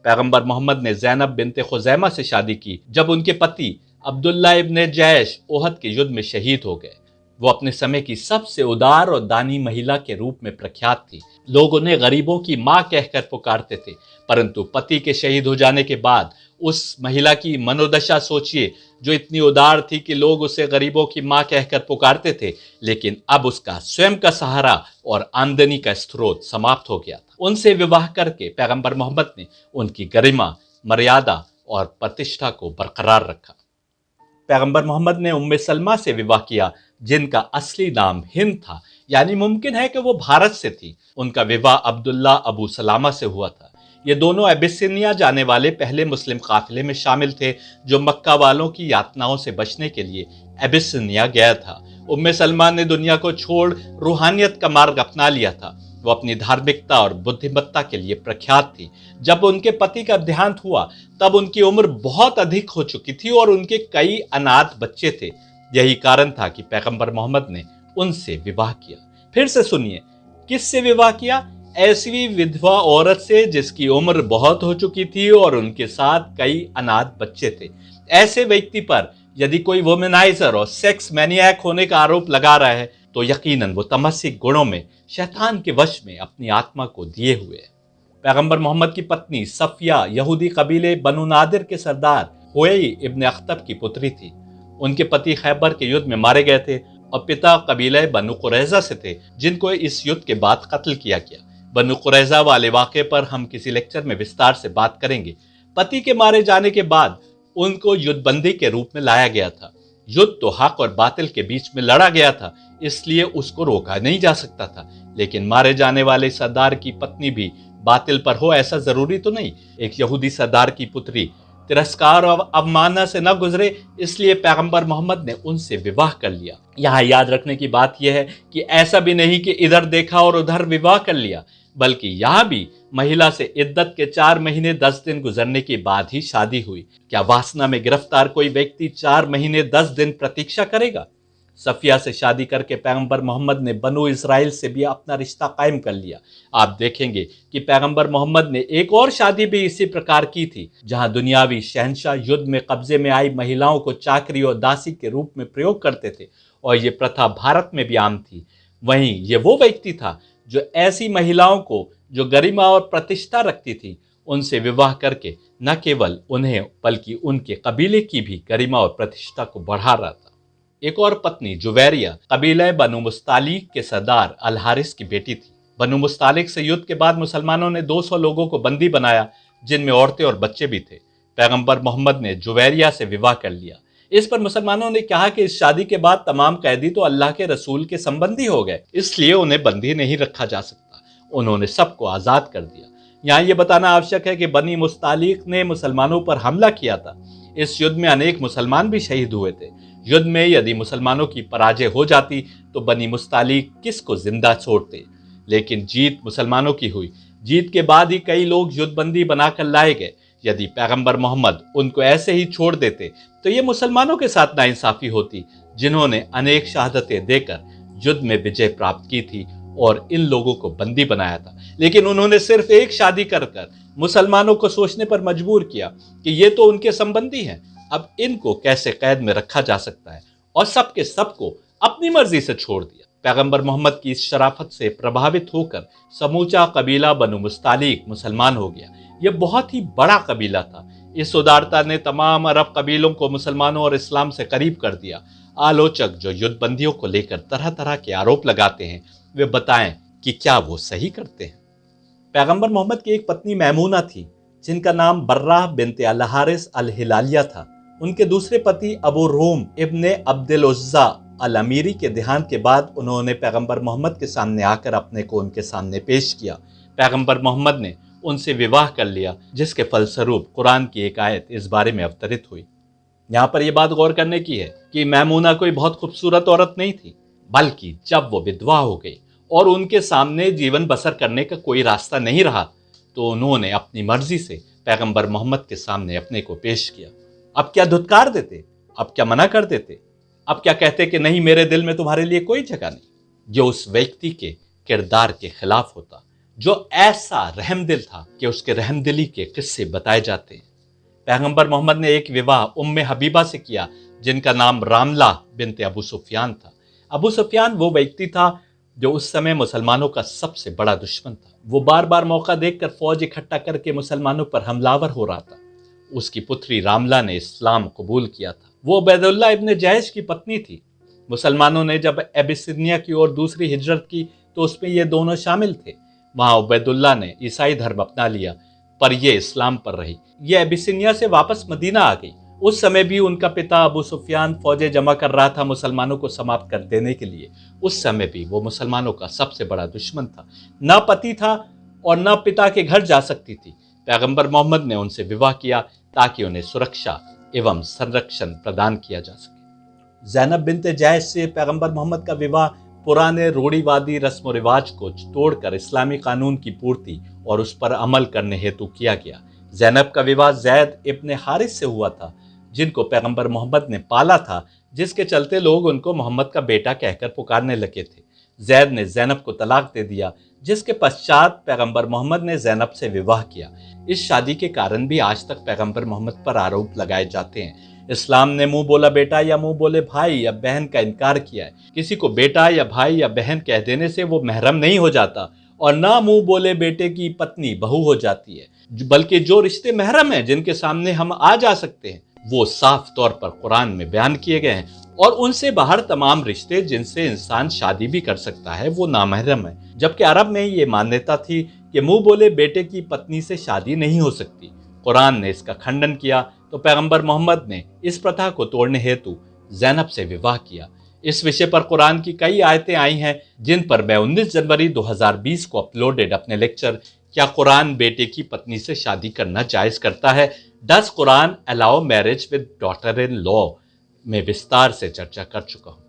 पैगंबर मोहम्मद ने ज़ैनब बिनते खुज़ैमा से शादी की जब उनके पति अब्दुल्ला इब्ने जैश ओहद के युद्ध में शहीद हो गए। वो अपने समय की सबसे उदार और दानी महिला के रूप में प्रख्यात थी। लोग उन्हें गरीबों की मां कहकर पुकारते थे, परंतु पति के शहीद हो जाने के बाद उस महिला की मनोदशा सोचिए, जो इतनी उदार थी कि लोग उसे गरीबों की मां कहकर पुकारते थे, लेकिन अब उसका स्वयं का सहारा और आमदनी का स्रोत समाप्त हो गया था। उनसे विवाह करके पैगंबर मोहम्मद ने उनकी गरिमा, मर्यादा और प्रतिष्ठा को बरकरार रखा। पैगंबर मोहम्मद ने उम्मे सलमा से विवाह किया, जिनका असली नाम हिंद था, यानी मुमकिन है कि वो भारत से थी। उनका विवाह अब्दुल्ला अबू सलामा से हुआ था। ये दोनों एबिसिनिया जाने वाले पहले मुस्लिम काफिले में शामिल थे, जो मक्का वालों की यातनाओं से बचने के लिए एबिसिनिया गया था। उम्मे सलमा ने दुनिया को छोड़ रूहानियत का मार्ग अपना लिया था। वो अपनी धार्मिकता और बुद्धिमत्ता के लिए प्रख्यात थी। जब उनके पति का देहांत हुआ तब उनकी उम्र बहुत अधिक हो चुकी थी और उनके कई अनाथ बच्चे थे। यही कारण था कि पैगंबर मोहम्मद ने उनसे विवाह किया। फिर से सुनिए, किससे विवाह किया? ऐसी विधवा औरत से जिसकी उम्र बहुत हो चुकी थी और उनके साथ कई अनाथ बच्चे थे। ऐसे व्यक्ति पर यदि कोई वुमेनाइजर और सेक्स मैनियाक होने का आरोप लगा रहा है तो यकीनन वो तमस्सिक गुणों में शैतान के वश में अपनी आत्मा को दिए हुए है। पैगंबर मोहम्मद की पत्नी सफिया यहूदी कबीले बनु नादिर के सरदार हुएई इब्ने अख्तब की पुत्री थी। उनके पति खैबर के युद्ध में मारे गए थे और पिता कबीले बनु कुरैजा से थे, जिनको इस युद्ध के बाद कत्ल किया गया। बनु कुरैजा वाले वाक़े पर हम किसी लेक्चर में विस्तार से बात करेंगे। पति के मारे जाने के बाद उनको युद्धबंदी के रूप में लाया गया था। युद्ध तो हक और बातिल के बीच में लड़ा गया था, इसलिए उसको रोका नहीं जा सकता था। लेकिन मारे जाने वाले सरदार की पत्नी भी बातिल पर हो ऐसा जरूरी तो नहीं। एक यहूदी सरदार की पुत्री तिरस्कार और अवमानना से न गुजरे, इसलिए पैगंबर मोहम्मद ने उनसे विवाह कर लिया। यहाँ याद रखने की बात यह है कि ऐसा भी नहीं कि इधर देखा और उधर विवाह कर लिया, बल्कि यहाँ भी महिला से इद्दत के 4 महीने 10 दिन गुजरने के बाद ही शादी हुई। क्या वासना में गिरफ्तार कोई व्यक्ति 4 महीने 10 दिन प्रतीक्षा करेगा? सफिया से शादी करके पैगंबर मोहम्मद ने बनु इस्राइल से भी अपना रिश्ता कायम कर लिया। आप देखेंगे कि पैगंबर मोहम्मद ने एक और शादी भी इसी प्रकार की थी, जहां दुनियावी शहंशाह युद्ध में कब्जे में आई महिलाओं को चाकरी और दासी के रूप में प्रयोग करते थे और ये प्रथा भारत में भी आम थी। वहीं ये वो व्यक्ति था जो ऐसी महिलाओं को जो गरिमा और प्रतिष्ठा रखती थी, उनसे विवाह करके न केवल उन्हें बल्कि उनके कबीले की भी गरिमा और प्रतिष्ठा को बढ़ा रहा था। एक और पत्नी जुवैरिया कबीले बनु मुस्तालिक के सरदार अल हारिस की बेटी थी। बनु मुस्तालिक से युद्ध के बाद मुसलमानों ने 200 लोगों को बंदी बनाया, जिनमें औरतें और बच्चे भी थे। पैगंबर मोहम्मद ने जुवैरिया से विवाह कर लिया। इस पर मुसलमानों ने कहा कि इस शादी के बाद तमाम कैदी तो अल्लाह के रसूल के संबंधी हो गए, इसलिए उन्हें बंदी नहीं रखा जा सकता। उन्होंने सबको आज़ाद कर दिया। यहाँ ये बताना आवश्यक है कि बनी मुस्तालिक ने मुसलमानों पर हमला किया था। इस युद्ध में अनेक मुसलमान भी शहीद हुए थे। युद्ध में यदि मुसलमानों की पराजय हो जाती तो बनी मुस्तालिक किसको जिंदा छोड़ते, लेकिन जीत मुसलमानों की हुई। जीत के बाद ही कई लोग युद्धबंदी बनाकर लाए गए। यदि पैगंबर मोहम्मद उनको ऐसे ही छोड़ देते तो ये मुसलमानों के साथ नाइंसाफी होती, जिन्होंने अनेक शहादतें देकर युद्ध में विजय प्राप्त की थी और इन लोगों को बंदी बनाया था। लेकिन उन्होंने सिर्फ एक शादी कर मुसलमानों को सोचने पर मजबूर किया कि ये तो उनके संबंधी हैं, अब इनको कैसे कैद में रखा जा सकता है, और सबके सबको अपनी मर्जी से छोड़ दिया। पैगंबर मोहम्मद की इस शराफत से प्रभावित होकर समूचा कबीला बनु मुस्तालिक मुसलमान हो गया। यह बहुत ही बड़ा कबीला था। इस उदारता ने तमाम अरब कबीलों को मुसलमानों और इस्लाम से करीब कर दिया। आलोचक जो युद्धबंदियों को लेकर तरह तरह के आरोप लगाते हैं, वे बताएं कि क्या वो सही करते हैं। पैगंबर मोहम्मद की एक पत्नी मैमूना थी, जिनका नाम बर्राह बिनते अल हारिस अल हिलालिया था। उनके दूसरे पति अबू रूम इब्ने अब्दुल उज़्ज़ा अल अमीरी के देहांत के बाद उन्होंने पैगंबर मोहम्मद के सामने आकर अपने को उनके सामने पेश किया। पैगंबर मोहम्मद ने उनसे विवाह कर लिया, जिसके फलस्वरूप कुरान की एक आयत इस बारे में अवतरित हुई। यहाँ पर यह बात गौर करने की है कि मैमूना कोई बहुत खूबसूरत औरत नहीं थी, बल्कि जब वो विधवा हो गई और उनके सामने जीवन बसर करने का कोई रास्ता नहीं रहा, तो उन्होंने अपनी मर्जी से पैगंबर मोहम्मद के सामने अपने को पेश किया। अब क्या धुतकार देते, अब क्या मना कर देते, अब क्या कहते कि नहीं, मेरे दिल में तुम्हारे लिए कोई जगह नहीं। जो उस व्यक्ति के किरदार के खिलाफ होता, जो ऐसा रहमदिल था कि उसके रहमदिली के किस्से बताए जाते हैं। पैगंबर मोहम्मद ने एक विवाह उम्मे हबीबा से किया, जिनका नाम रामला बिनते अबू सुफियान था। अबू सुफियान वो व्यक्ति था जो उस समय मुसलमानों का सबसे बड़ा दुश्मन था। वो बार बार मौका देखकर फौज इकट्ठा करके मुसलमानों पर हमलावर हो रहा था। उसकी पुत्री रामला ने इस्लाम कबूल किया था। वो उबैदुल्लाह इब्ने जैश की पत्नी थी। मुसलमानों ने जब एबिसिनिया की ओर दूसरी हिजरत की तो उसमें ये दोनों शामिल थे। वहां उबैदुल्लाह ने ईसाई धर्म अपना लिया, पर यह इस्लाम पर रही। ये एबिसिनिया से वापस मदीना आ गई। उस समय भी उनका पिता अबू सुफियान फौजें जमा कर रहा था मुसलमानों को समाप्त कर देने के लिए। उस समय भी वो मुसलमानों का सबसे बड़ा दुश्मन था। न पति था और न पिता के घर जा सकती थी। पैगंबर मोहम्मद ने उनसे विवाह किया ताकि उन्हें सुरक्षा एवं संरक्षण प्रदान किया जा सके। ज़ैनब बिनते जैश से पैगंबर मोहम्मद का विवाह पुराने रूढ़िवादी रस्म रिवाज को तोड़कर इस्लामी कानून की पूर्ति और उस पर अमल करने हेतु किया गया। ज़ैनब का विवाह ज़ैद इब्ने हारिस से हुआ था, जिनको पैगंबर मोहम्मद ने पाला था, जिसके चलते लोग उनको मोहम्मद का बेटा कहकर पुकारने लगे थे। ज़ैद ने ज़ैनब को तलाक दे दिया, जिसके पश्चात पैगंबर मोहम्मद ने ज़ैनब से विवाह किया। इस शादी के कारण भी आज तक पैगंबर मोहम्मद पर आरोप लगाए जाते हैं। इस्लाम ने मुंह बोला बेटा या मुंह बोले भाई या बहन का इनकार किया है। किसी को बेटा या भाई या बहन कह देने से वो महरम नहीं हो जाता, और ना मुंह बोले बेटे की पत्नी बहू हो जाती है, बल्कि जो रिश्ते महरम हैं, जिनके सामने हम आ जा सकते हैं, वो साफ तौर पर कुरान में बयान किए गए हैं। और उनसे बाहर तमाम रिश्ते जिनसे इंसान शादी भी कर सकता है, वो नामहरम है। जबकि अरब में ये मान्यता थी कि मुंह बोले बेटे की पत्नी से शादी नहीं हो सकती। कुरान ने इसका खंडन किया तो पैगंबर मोहम्मद ने इस प्रथा को तोड़ने हेतु ज़ैनब से विवाह किया। इस विषय पर कुरान की कई आयतें आई हैं, जिन पर मैं 19 जनवरी 2020 को अपलोडेड अपने लेक्चर क्या कुरान बेटे की पत्नी से शादी करना जायज़ करता है, does Quran allow marriage with daughter in law में विस्तार से चर्चा कर चुका हूँ।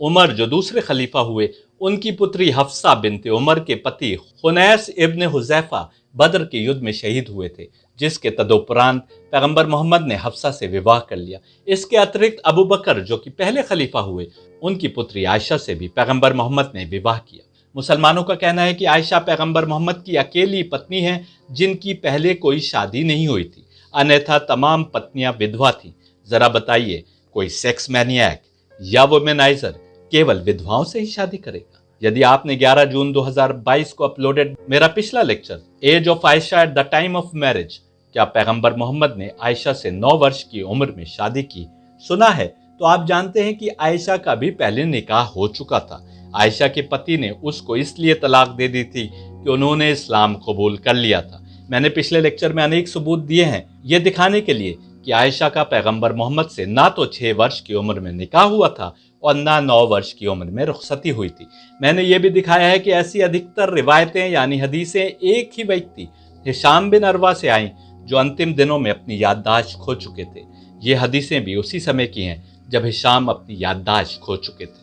उमर जो दूसरे खलीफा हुए, उनकी पुत्री हफ्सा बिनते उमर के पति खुनैस इब्ने हुज़ैफा बदर के युद्ध में शहीद हुए थे, जिसके तदुपरांत पैगंबर मोहम्मद ने हफ्सा से विवाह कर लिया। इसके अतिरिक्त अबू बकर जो कि पहले खलीफा हुए, उनकी पुत्री आयशा से भी पैगंबर मोहम्मद ने विवाह किया। मुसलमानों का कहना है कि आयशा पैगंबर मोहम्मद की अकेली पत्नी है जिनकी पहले कोई शादी नहीं हुई थी, अन्यथा तमाम पत्नियां विधवा थी। जरा बताइए, कोई सेक्स मैनियक या वुमेनाइजर केवल विधवाओं से ही शादी करेगा? यदि आपने 11 जून 2022 को अपलोडेड मेरा पिछला lecture age of Ayesha at the time of marriage, क्या पैगंबर मोहम्मद ने आयशा से 9 वर्ष की उम्र में शादी की, सुना है, तो आप जानते हैं कि आयशा का भी पहले निकाह हो चुका था। आयशा के पति ने उसको इसलिए तलाक दे दी थी कि उन्होंने इस्लाम कबूल कर लिया था। मैंने पिछले लेक्चर में अनेक सबूत दिए हैं ये दिखाने के लिए कि आयशा का पैगंबर मोहम्मद से ना तो 6 वर्ष की उम्र में निकाह हुआ था और ना 9 वर्ष की उम्र में रुखसती हुई थी। मैंने ये भी दिखाया है कि ऐसी अधिकतर रिवायतें यानी हदीसें एक ही व्यक्ति हिशाम बिन अरवा से आईं, जो अंतिम दिनों में अपनी याददाश्त खो चुके थे। ये हदीसें भी उसी समय की हैं जब हिशाम अपनी याददाश्त खो चुके थे।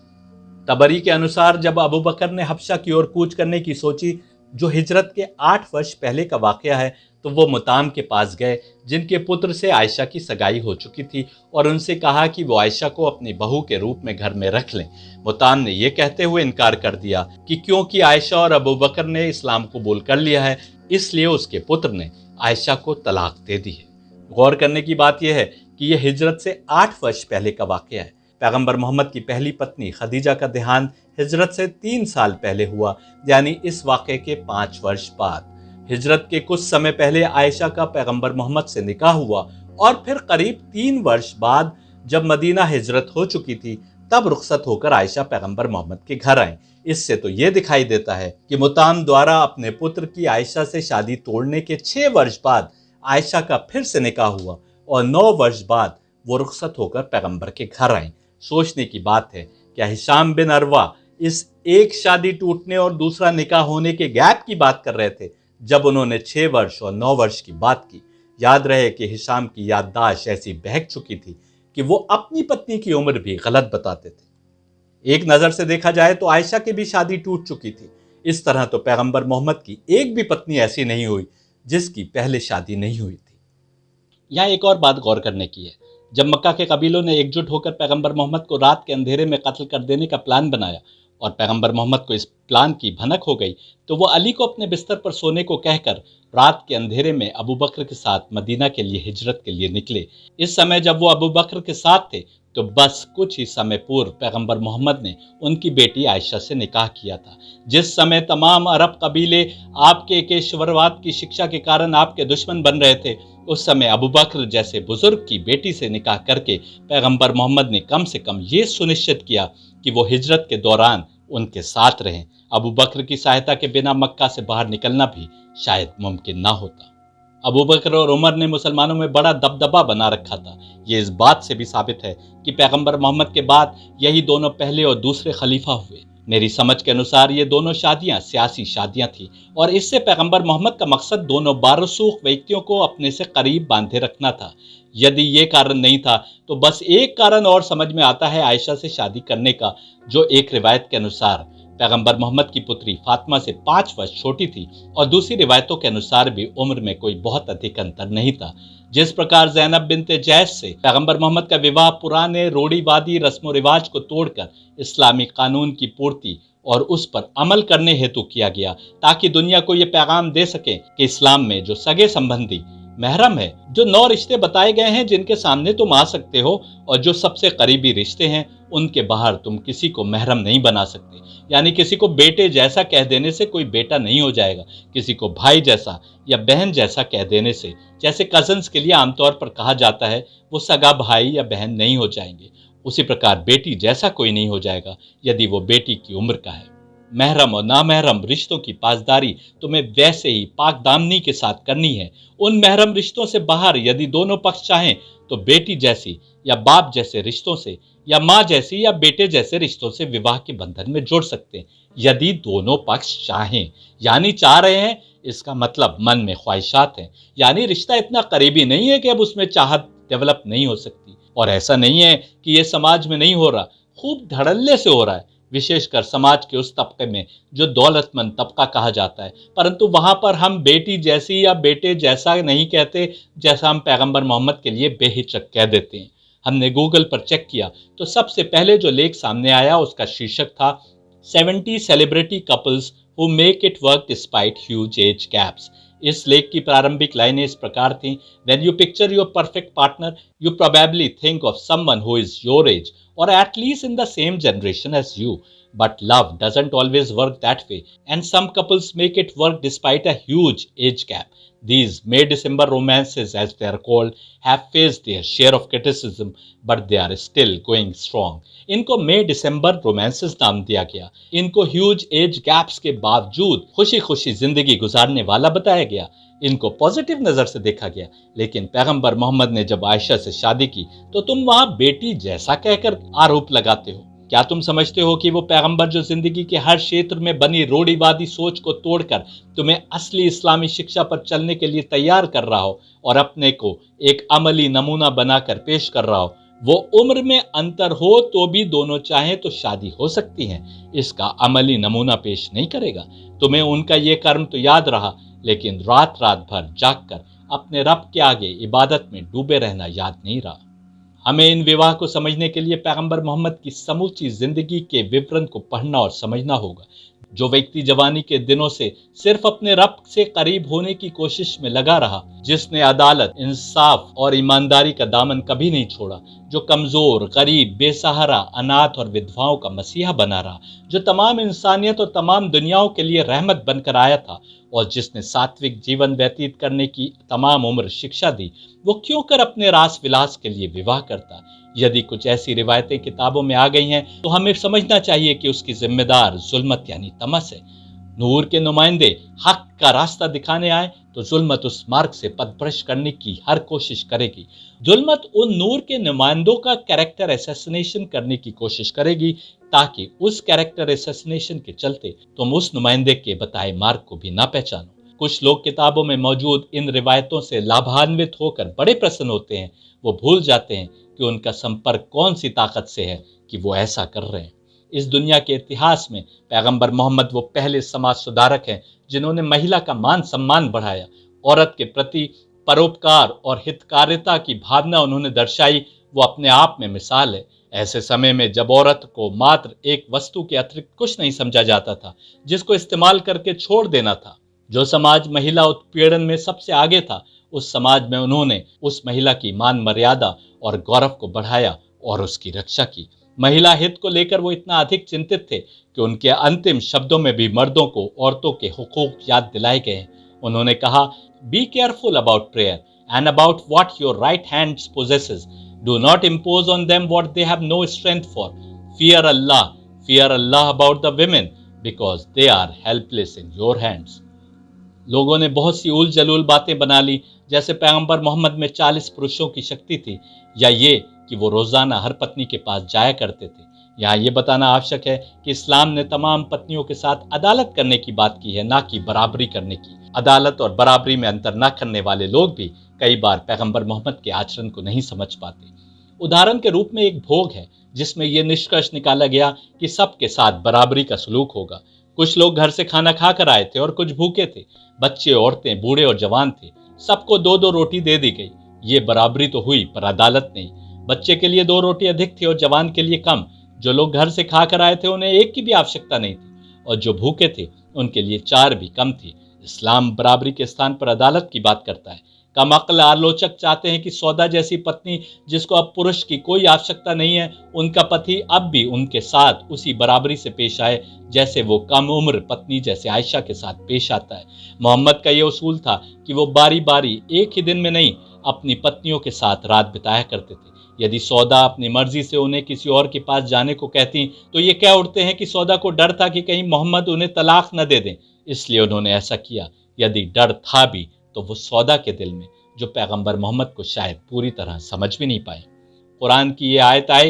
तबरी के अनुसार जब अबू बकर ने हबशा की ओर कूच करने की सोची, जो हिजरत के 8 वर्ष पहले का वाकया है, तो वो मुताम के पास गए जिनके पुत्र से आयशा की सगाई हो चुकी थी और उनसे कहा कि वो आयशा को अपनी बहू के रूप में घर में रख लें। मुताम ने यह कहते हुए इनकार कर दिया कि क्योंकि आयशा और अबू बकर ने इस्लाम कबूल कर लिया है, इसलिए उसके पुत्र ने आयशा को तलाक दे दी है। गौर करने की बात यह है कि यह हिजरत से 8 वर्ष पहले का वाकया है। पैगंबर मोहम्मद की पहली पत्नी खदीजा का देहांत हिजरत से 3 साल पहले हुआ, यानी इस वाक़े के 5 वर्ष बाद। हिजरत के कुछ समय पहले आयशा का पैगंबर मोहम्मद से निकाह हुआ और फिर करीब 3 वर्ष बाद जब मदीना हिजरत हो चुकी थी, तब रुखसत होकर आयशा पैगंबर मोहम्मद के घर आईं। इससे तो ये दिखाई देता है कि मुताम द्वारा अपने पुत्र की आयशा से शादी तोड़ने के 6 वर्ष बाद आयशा का फिर से निकाह हुआ और 9 वर्ष बाद वो रुखसत होकर पैगंबर के घर आईं। सोचने की बात है, क्या हिशाम बिन अरवा इस एक शादी टूटने और दूसरा निकाह होने के गैप की बात कर रहे थे जब उन्होंने 6 वर्ष और 9 वर्ष की बात की? याद रहे कि हिशाम की याददाश्त ऐसी बहक चुकी थी कि वो अपनी पत्नी की उम्र भी गलत बताते थे। एक नज़र से देखा जाए तो आयशा की भी शादी टूट चुकी थी। इस तरह तो पैगंबर मोहम्मद की एक भी पत्नी ऐसी नहीं हुई जिसकी पहले शादी नहीं हुई थी। यहाँ एक और बात गौर करने की है, जब मक्का के कबीलों ने एकजुट होकर पैगंबर मोहम्मद को रात के अंधेरे में कत्ल कर देने का प्लान बनाया और पैगंबर मोहम्मद को इस प्लान की भनक हो गई, तो वो अली को अपने बिस्तर पर सोने को कहकर रात के अंधेरे में अबू बकर के साथ मदीना के लिए हिजरत के लिए निकले। इस समय जब वो अबू बकर के साथ थे तो बस कुछ ही समय पूर्व पैगंबर मोहम्मद ने उनकी बेटी आयशा से निकाह किया था। जिस समय तमाम अरब कबीले आपके एकेश्वरवाद की शिक्षा के कारण आपके दुश्मन बन रहे थे, उस समय अबू बकर जैसे बुजुर्ग की बेटी से निकाह करके पैगंबर मोहम्मद ने कम से कम ये सुनिश्चित किया कि वो हिजरत के दौरान उनके साथ रहें। अबू बकर की सहायता के बिना मक्का से बाहर निकलना भी शायद मुमकिन ना होता। अबू बकर और उमर ने मुसलमानों में बड़ा दबदबा बना रखा था। ये इस बात से भी साबित है कि पैगंबर मोहम्मद के बाद यही दोनों पहले और दूसरे खलीफा हुए। मेरी समझ के अनुसार ये दोनों शादियां सियासी शादियां थी और इससे पैगंबर मोहम्मद का मकसद दोनों बारसूख व्यक्तियों को अपने से करीब बांधे रखना था। यदि ये कारण नहीं था तो बस एक कारण और समझ में आता है आयशा से शादी करने का, जो एक रिवायत के अनुसार पैगंबर मोहम्मद की पुत्री फातिमा से 5 वर्ष छोटी थी और दूसरी रिवायतों के अनुसार भी उम्र में कोई बहुत अधिक अंतर नहीं था। जिस प्रकार ज़ैनब बिन्ते जैश से पैगंबर मोहम्मद का विवाह पुराने रूढ़िवादी रस्म रिवाज को तोड़कर इस्लामी कानून की पूर्ति और उस पर अमल करने हेतु किया गया, ताकि दुनिया को ये पैगाम दे सके कि इस्लाम में जो सगे संबंधी महरम है, जो 9 रिश्ते बताए गए हैं जिनके सामने तुम आ सकते हो, और जो सबसे करीबी रिश्ते हैं उनके बाहर तुम किसी को महरम नहीं बना सकते। यानी किसी को बेटे जैसा कह देने से कोई बेटा नहीं हो जाएगा, किसी को भाई जैसा या बहन जैसा कह देने से, जैसे कजन्स के लिए आमतौर पर कहा जाता है, वो सगा भाई या बहन नहीं हो जाएंगे, उसी प्रकार बेटी जैसा कोई नहीं हो जाएगा यदि वो बेटी की उम्र का है। महरम और नामहरम रिश्तों की पासदारी तुम्हें वैसे ही पाकदामनी के साथ करनी है। उन महरम रिश्तों से बाहर यदि दोनों पक्ष चाहें तो बेटी जैसी या बाप जैसे रिश्तों से या माँ जैसी या बेटे जैसे रिश्तों से विवाह के बंधन में जोड़ सकते हैं, यदि दोनों पक्ष चाहें। यानी चाह रहे हैं, इसका मतलब मन में ख्वाहिशात हैं, यानी रिश्ता इतना करीबी नहीं है कि अब उसमें चाहत डेवलप नहीं हो सकती। और ऐसा नहीं है कि ये समाज में नहीं हो रहा, खूब धड़ल्ले से हो रहा है, विशेषकर समाज के उस तबके में जो दौलतमंद तबका कहा जाता है। परंतु वहां पर हम बेटी जैसी या बेटे जैसा नहीं कहते, जैसा हम पैगंबर मोहम्मद के लिए बेहिचक कह देते हैं। हमने गूगल पर चेक किया तो सबसे पहले जो लेख सामने आया उसका शीर्षक था 70 celebrity couples who make it work despite huge age gaps. इस लेख की प्रारंभिक लाइनें इस प्रकार थीं: When you picture your perfect partner, you probably think of someone who is your age or at least in the same generation as you. But love doesn't always work that way, and some couples make it work despite a huge age gap. These May December romances, as they are called, have faced their share of criticism, but they are still going strong. इनको May December romances नाम दिया गया। इनको huge age gaps के बावजूद खुशी खुशी जिंदगी गुजारने वाला बताया गया। इनको पॉजिटिव नजर से देखा गया। लेकिन पैगंबर मोहम्मद ने जब आयशा से शादी की तो तुम वहां बेटी जैसा कहकर आरोप लगाते हो। क्या तुम समझते हो कि वो पैगंबर जो जिंदगी के हर क्षेत्र में बनी रूढ़िवादी सोच को तोड़कर तुम्हें असली इस्लामी शिक्षा पर चलने के लिए तैयार कर रहा हो और अपने को एक अमली नमूना बनाकर पेश कर रहा हो? वो उम्र में अंतर हो तो भी दोनों चाहें तो शादी हो सकती है, इसका अमली नमूना पेश नहीं करेगा। तुम्हें उनका ये कर्म तो याद रहा, लेकिन रात रात भर जागकर अपने रब के आगे इबादत में डूबे रहना याद नहीं रहा। हमें इन विवाह को समझने के लिए पैगंबर मोहम्मद की समूची जिंदगी के विवरण को पढ़ना और समझना होगा। जो व्यक्ति जवानी के दिनों से सिर्फ अपने रब से करीब होने की कोशिश में लगा रहा, जिसने अदालत, इंसाफ और ईमानदारी का दामन कभी नहीं छोड़ा, जो कमजोर, गरीब, बेसहारा, अनाथ और विधवाओं का मसीहा बना रहा, जो तमाम इंसानियत और तमाम दुनियाओं के लिए रहमत बनकर आया था और जिसने सात्विक जीवन व्यतीत करने की तमाम उम्र शिक्षा दी, वो क्यों कर अपने रास विलास के लिए विवाह करता? यदि कुछ ऐसी रिवायतें किताबों में आ गई हैं तो हमें समझना चाहिए कि उसकी जिम्मेदार जुल्मत यानी तमस है। नूर के नुमाइंदे हक का रास्ता दिखाने आए तो जुल्मत उस मार्ग से पथभ्रष्ट करने की हर कोशिश करेगी। जुल्मत उन नूर के नुमाइंदों का कैरेक्टर असैसिनेशन करने की कोशिश करेगी, ताकि उस कैरेक्टर असैसिनेशन के चलते तुम उस नुमाइंदे के बताए मार्ग को भी ना पहचानो। कुछ लोग किताबों में मौजूद इन रिवायतों से लाभान्वित होकर बड़े प्रसन्न होते हैं। वो भूल जाते हैं कि उनका संपर्क कौन सी ताकत से है कि वो ऐसा कर रहे हैं। इस दुनिया के इतिहास में पैगंबर मोहम्मद वो पहले समाज सुधारक हैं जिन्होंने महिला का मान सम्मान बढ़ाया। औरत के प्रति परोपकार और हितकारिता की भावना उन्होंने दर्शाई, वो अपने आप में मिसाल है। ऐसे समय में जब औरत को मात्र एक वस्तु के अतिरिक्त कुछ नहीं समझा जाता था, जिसको इस्तेमाल करके छोड़ देना था, जो समाज महिला उत्पीड़न में सबसे आगे था, उस समाज में उन्होंने उस महिला की मान मर्यादा और गौरव को बढ़ाया और उसकी रक्षा की। महिला हित को लेकर वो इतना अधिक चिंतित थे कि उनके अंतिम शब्दों में भी मर्दों को औरतों के हुकूक याद दिलाए गए हैं। उन्होंने कहा, be careful about prayer and about what your right hand possesses. Do not impose on them what they have no strength for. Fear Allah about the women because they are helpless in your hands. लोगों ने बहुत सी उल जलूल बातें बना ली, जैसे पैगंबर मोहम्मद में 40 पुरुषों की शक्ति थी, या ये कि वो रोजाना हर पत्नी के पास जाया करते थे। यहाँ ये बताना आवश्यक है कि इस्लाम ने तमाम पत्नियों के साथ अदालत करने की बात की है, ना कि बराबरी करने की। अदालत और बराबरी में अंतर न करने वाले लोग भी कई बार पैगंबर मोहम्मद के आचरण को नहीं समझ पाते। उदाहरण के रूप में एक भोग है जिसमें यह निष्कर्ष निकाला गया कि सबके साथ बराबरी का सलूक होगा। कुछ लोग घर से खाना खा कर आए थे और कुछ भूखे थे। बच्चे, औरतें, बूढ़े और जवान थे। सबको 2-2 रोटी दे दी गई। ये बराबरी तो हुई, पर अदालत नहीं। बच्चे के लिए 2 रोटी अधिक थी और जवान के लिए कम। जो लोग घर से खा कर आए थे उन्हें एक की भी आवश्यकता नहीं थी, और जो भूखे थे उनके लिए 4 भी कम थी। इस्लाम बराबरी के स्थान पर अदालत की बात करता है। कम अक्ल आलोचक चाहते हैं कि सौदा जैसी पत्नी, जिसको अब पुरुष की कोई आवश्यकता नहीं है, उनका पति अब भी उनके साथ उसी बराबरी से पेश आए जैसे वो कम उम्र पत्नी जैसे आयशा के साथ पेश आता है। मोहम्मद का ये उसूल था कि वो बारी बारी एक ही दिन में नहीं अपनी पत्नियों के साथ रात बिताया करते थे। यदि सौदा अपनी मर्जी से उन्हें किसी और के पास जाने को कहती तो ये कह उठते हैं कि सौदा को डर था कि कहीं मोहम्मद उन्हें तलाक न दे दें, इसलिए उन्होंने ऐसा किया। यदि डर था भी तो वो सौदा के दिल में, जो पैगंबर मोहम्मद को शायद पूरी तरह समझ भी नहीं पाए। कुरान की ये आयत आए,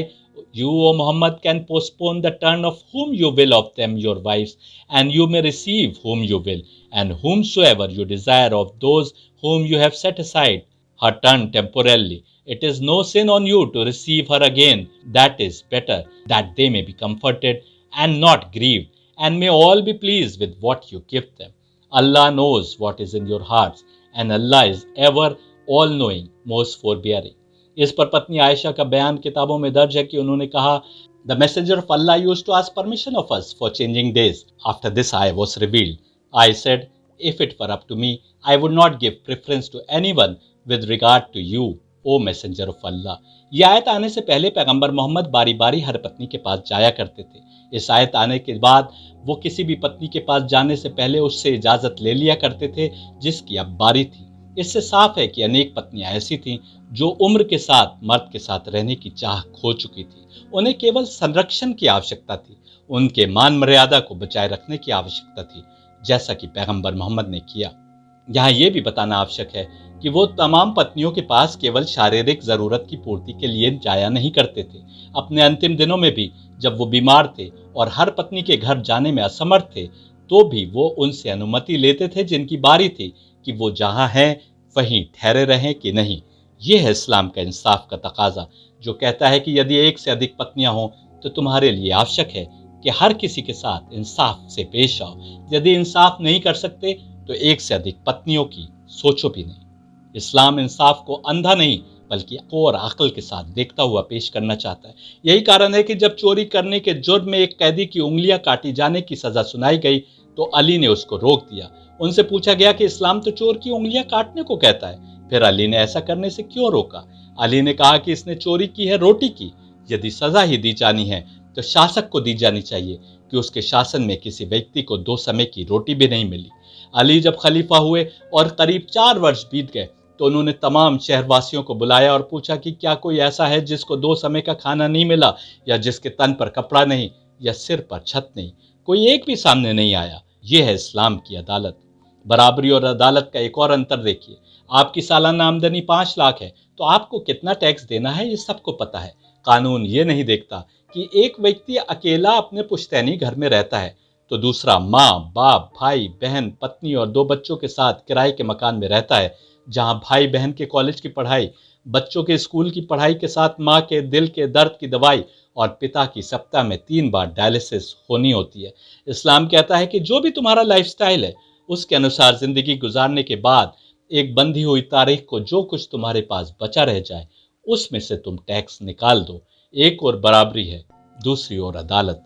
You, O Muhammad, can postpone the turn of whom you will of them your wives, and you may receive whom you will, and whomsoever you desire of those whom you have set aside her turn temporarily. It is no sin on you to receive her again. That is better, that they may be comforted and not grieved, and may all be pleased with what you give them. Allah knows what is in your hearts, and Allah is ever all-knowing, most forbearing. इस पर पत्नी आयशा का बयान किताबों में दर्ज है कि उन्होंने कहा, The messenger of Allah used to ask permission of us for changing days. After this ayah was revealed, I said, if it were up to me, I would not give preference to anyone with regard to you, O messenger of Allah. यह आयत आने से पहले पैगंबर मोहम्मद बारी बारी हर पत्नी के पास जाया करते थे। इस आयत आने के बाद वो किसी भी पत्नी के पास जाने से पहले उससे इजाजत ले लिया करते थे जिसकी अब बारी थी। इससे साफ है कि अनेक पत्नियां ऐसी थीं जो उम्र के साथ मर्द के साथ रहने की चाह खो चुकी थी। उन्हें केवल संरक्षण की आवश्यकता थी, उनके मान मर्यादा को बचाए रखने की आवश्यकता थी, जैसा कि पैगंबर मोहम्मद ने किया। यहाँ यह भी बताना आवश्यक है कि वो तमाम पत्नियों के पास केवल शारीरिक जरूरत की पूर्ति के लिए जाया नहीं करते थे। अपने अंतिम दिनों में भी जब वो बीमार थे और हर पत्नी के घर जाने में असमर्थ थे, तो भी वो उनसे अनुमति लेते थे जिनकी बारी थी कि वो जहां हैं वहीं ठहरे रहें कि नहीं। ये है इस्लाम का इंसाफ का तकाजा, जो कहता है कि यदि एक से अधिक पत्नियां हों तो तुम्हारे लिए आवश्यक है कि हर किसी के साथ इंसाफ से पेश आओ। यदि इंसाफ नहीं कर सकते तो एक से अधिक पत्नियों की सोचो भी नहीं। इस्लाम इंसाफ को अंधा नहीं बल्कि और अक्ल के साथ देखता हुआ पेश करना चाहता है। यही कारण है कि जब चोरी करने के जुर्म में एक कैदी की उंगलियां काटी जाने की सजा सुनाई गई तो अली ने उसको रोक दिया। उनसे पूछा गया कि इस्लाम तो चोर की उंगलियां काटने को कहता है, फिर अली ने ऐसा करने से क्यों रोका? अली ने कहा कि इसने चोरी की है रोटी की। यदि सजा ही दी जानी है तो शासक को दी जानी चाहिए कि उसके शासन में किसी व्यक्ति को 2 समय की रोटी भी नहीं मिली। अली जब खलीफा हुए और करीब 4 वर्ष बीत गए तो उन्होंने तमाम शहरवासियों को बुलाया और पूछा कि क्या कोई ऐसा है जिसको 2 समय का खाना नहीं मिला, या जिसके तन पर कपड़ा नहीं, या सिर पर छत नहीं? कोई एक भी सामने नहीं आया। यह है इस्लाम की अदालत। बराबरी और अदालत का एक और अंतर देखिए। आपकी सालाना आमदनी 5 लाख है तो आपको कितना टैक्स देना है ये सबको पता है। कानून ये नहीं देखता कि एक व्यक्ति अकेला अपने पुश्तैनी घर में रहता है तो दूसरा माँ बाप भाई बहन पत्नी और 2 बच्चों के साथ किराए के मकान में रहता है, जहां भाई बहन के कॉलेज की पढ़ाई, बच्चों के स्कूल की पढ़ाई के साथ माँ के दिल के दर्द की दवाई और पिता की सप्ताह में 3 बार डायलिसिस होनी होती है। इस्लाम कहता है कि जो भी तुम्हारा लाइफस्टाइल है उसके अनुसार जिंदगी गुजारने के बाद एक बंधी हुई तारीख को जो कुछ तुम्हारे पास बचा रह जाए उसमें से तुम टैक्स निकाल दो। एक और बराबरी है, दूसरी ओर अदालत।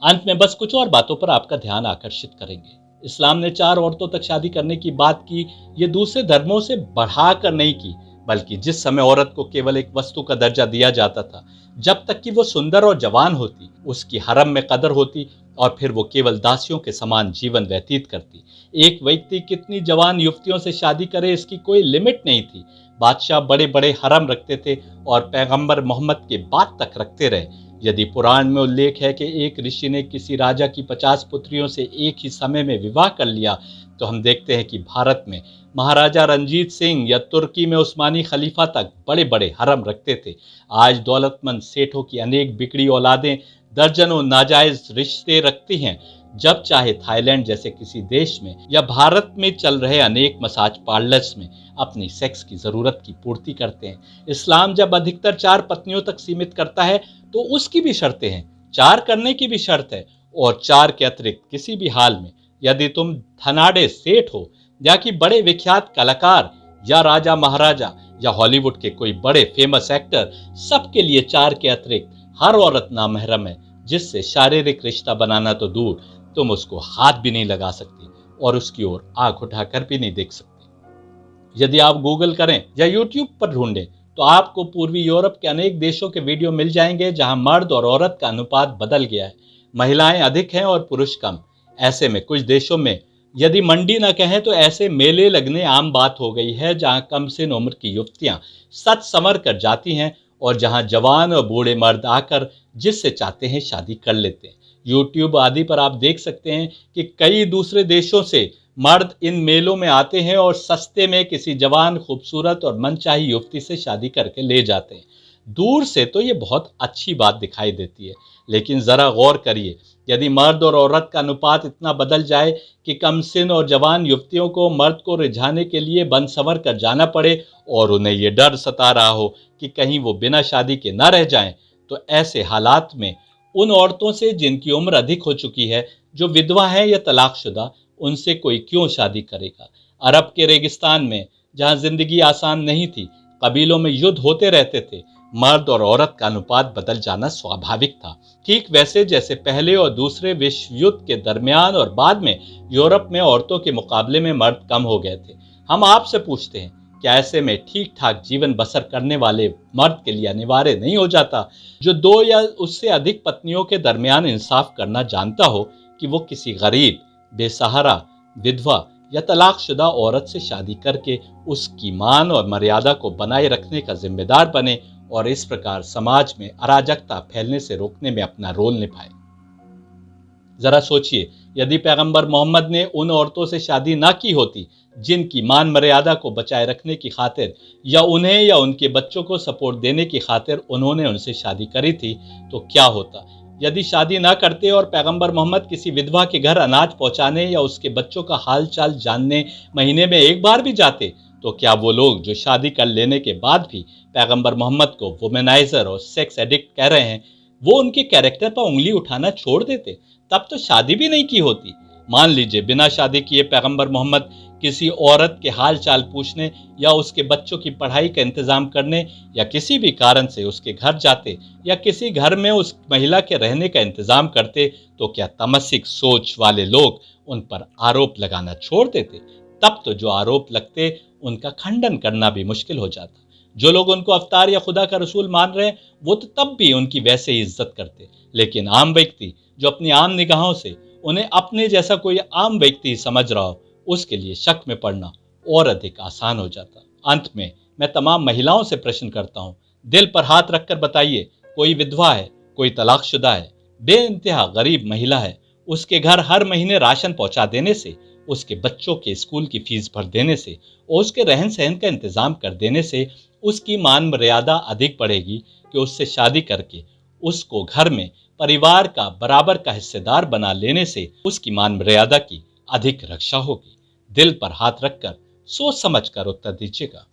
अंत में बस कुछ और बातों पर आपका ध्यान आकर्षित करेंगे। इस्लाम ने 4 औरतों तक शादी करने की बात की, ये दूसरे धर्मों से बढ़ाकर नहीं की, बल्कि जिस समय औरत को केवल एक वस्तु का दर्जा दिया जाता था, जब तक कि वो सुंदर और जवान होती, उसकी हरम में कदर होती और फिर वो केवल दासियों के समान जीवन व्यतीत करती। एक व्यक्ति कितनी जवान युवतियों से शादी करे इसकी कोई लिमिट नहीं थी। बादशाह बड़े बड़े हरम रखते थे और पैगंबर मोहम्मद के बाद तक रखते रहे। यदि पुराण में उल्लेख है कि एक ऋषि ने किसी राजा की 50 पुत्रियों से एक ही समय में विवाह कर लिया, तो हम देखते हैं कि भारत में महाराजा रंजीत सिंह या तुर्की में उस्मानी खलीफा तक बड़े बड़े हरम रखते थे। आज दौलतमंद सेठों की अनेक बिगड़ी औलादें दर्जनों नाजायज रिश्ते रखती हैं, जब चाहे थाईलैंड जैसे किसी देश में या भारत में चल रहे अनेक मसाज पार्लर्स में अपनी सेक्स की जरूरत की पूर्ति करते हैं। इस्लाम जब अधिकतर 4 पत्नियों तक सीमित करता है तो उसकी भी शर्तें हैं, 4 करने की भी शर्त है, और 4 के अतिरिक्त किसी भी हाल में यदि तुम धनाढ़े सेठ हो या कि बड़े विख्यात कलाकार या राजा महाराजा या हॉलीवुड के कोई बड़े फेमस एक्टर, सबके लिए 4 के अतिरिक्त हर औरत नामहरम है, जिससे शारीरिक रिश्ता बनाना तो दूर, तुम उसको हाथ भी नहीं लगा सकती और उसकी ओर आंख उठाकर भी नहीं देख सकती। यदि आप गूगल करें या यूट्यूब पर ढूंढें तो आपको पूर्वी यूरोप के अनेक देशों के वीडियो मिल जाएंगे जहां मर्द और औरत का अनुपात बदल गया है। महिलाएं अधिक हैं और पुरुष कम। ऐसे में कुछ देशों में, यदि मंडी न कहें तो ऐसे मेले लगने आम बात हो गई है जहां कम से उम्र की युवतियां सच संवर कर जाती हैं और जहां जवान और बूढ़े मर्द आकर जिससे चाहते हैं शादी कर लेते हैं। यूट्यूब आदि पर आप देख सकते हैं कि कई दूसरे देशों से मर्द इन मेलों में आते हैं और सस्ते में किसी जवान खूबसूरत और मनचाही युवती से शादी करके ले जाते हैं। दूर से तो ये बहुत अच्छी बात दिखाई देती है, लेकिन जरा गौर करिए, यदि मर्द और औरत का अनुपात इतना बदल जाए कि कमसिन और जवान युवतियों को मर्द को रिझाने के लिए बन संवर कर जाना पड़े और उन्हें ये डर सता रहा हो कि कहीं वो बिना शादी के न रह जाएं, तो ऐसे हालात में उन औरतों से जिनकी उम्र अधिक हो चुकी है, जो विधवा हैं या तलाकशुदा, उनसे कोई क्यों शादी करेगा? अरब के रेगिस्तान में जहां जिंदगी आसान नहीं थी, कबीलों में युद्ध होते रहते थे, मर्द और औरत का अनुपात बदल जाना स्वाभाविक था। ठीक वैसे जैसे पहले और दूसरे विश्व युद्ध के दरमियान और बाद में यूरोप में औरतों के मुकाबले में मर्द कम हो गए थे। हम आपसे पूछते हैं, क्या ऐसे में ठीक ठाक जीवन बसर करने वाले मर्द के लिए अनिवार्य नहीं हो जाता, जो 2 या उससे अधिक पत्नियों के दरमियान इंसाफ करना जानता हो, कि वो किसी गरीब, बेसहारा, विधवा या तलाकशुदा औरत से शादी करके उसकी मान और मर्यादा को बनाए रखने का जिम्मेदार बने और इस प्रकार समाज में अराजकता फैलने से रोकने में अपना रोल निभाए। जरा सोचिए, यदि पैगंबर मोहम्मद ने उन औरतों से शादी ना की होती जिनकी मान मर्यादा को बचाए रखने की खातिर या उन्हें या उनके बच्चों को सपोर्ट देने की खातिर उन्होंने उनसे शादी करी थी, तो क्या होता? यदि शादी ना करते और पैगंबर मोहम्मद किसी विधवा के घर अनाज पहुंचाने या उसके बच्चों का हाल चाल जानने महीने में एक बार भी जाते, तो क्या वो लोग जो शादी कर लेने के बाद भी पैगंबर मोहम्मद को वुमेनाइजर और सेक्स एडिक्ट कह रहे हैं, वो उनके कैरेक्टर पर उंगली उठाना छोड़ देते? तब तो शादी भी नहीं की होती। मान लीजिए बिना शादी किए पैगंबर मोहम्मद किसी औरत के हाल चाल पूछने या उसके बच्चों की पढ़ाई का इंतजाम करने या किसी भी कारण से उसके घर जाते या किसी घर में उस महिला के रहने का इंतजाम करते, तो क्या तमस्सिक सोच वाले लोग उन पर आरोप लगाना छोड़ देते? तब तो जो आरोप लगते उनका खंडन करना भी मुश्किल हो जाता। जो लोग उनको अवतार या खुदा का रसूल मान रहे हैं वो तो तब भी उनकी वैसे ही इज्जत करते, लेकिन आम व्यक्ति जो अपनी आम निगाहों से उन्हें अपने जैसा कोई आम व्यक्ति समझ रहा हो, उसके लिए शक में पड़ना और अधिक आसान हो जाता। अंत में मैं तमाम महिलाओं से प्रश्न करता हूँ, दिल पर हाथ रखकर बताइए, कोई विधवा है, कोई तलाकशुदा है, बेइंतहा गरीब महिला है, उसके घर हर महीने राशन पहुंचा देने से, उसके बच्चों के स्कूल की फीस भर देने से और उसके रहन सहन का इंतजाम कर देने से उसकी मान मर्यादा अधिक बढ़ेगी कि उससे शादी करके उसको घर में परिवार का बराबर का हिस्सेदार बना लेने से उसकी मान मर्यादा की अधिक रक्षा होगी? दिल पर हाथ रखकर सोच समझ कर उत्तर दीजिएगा।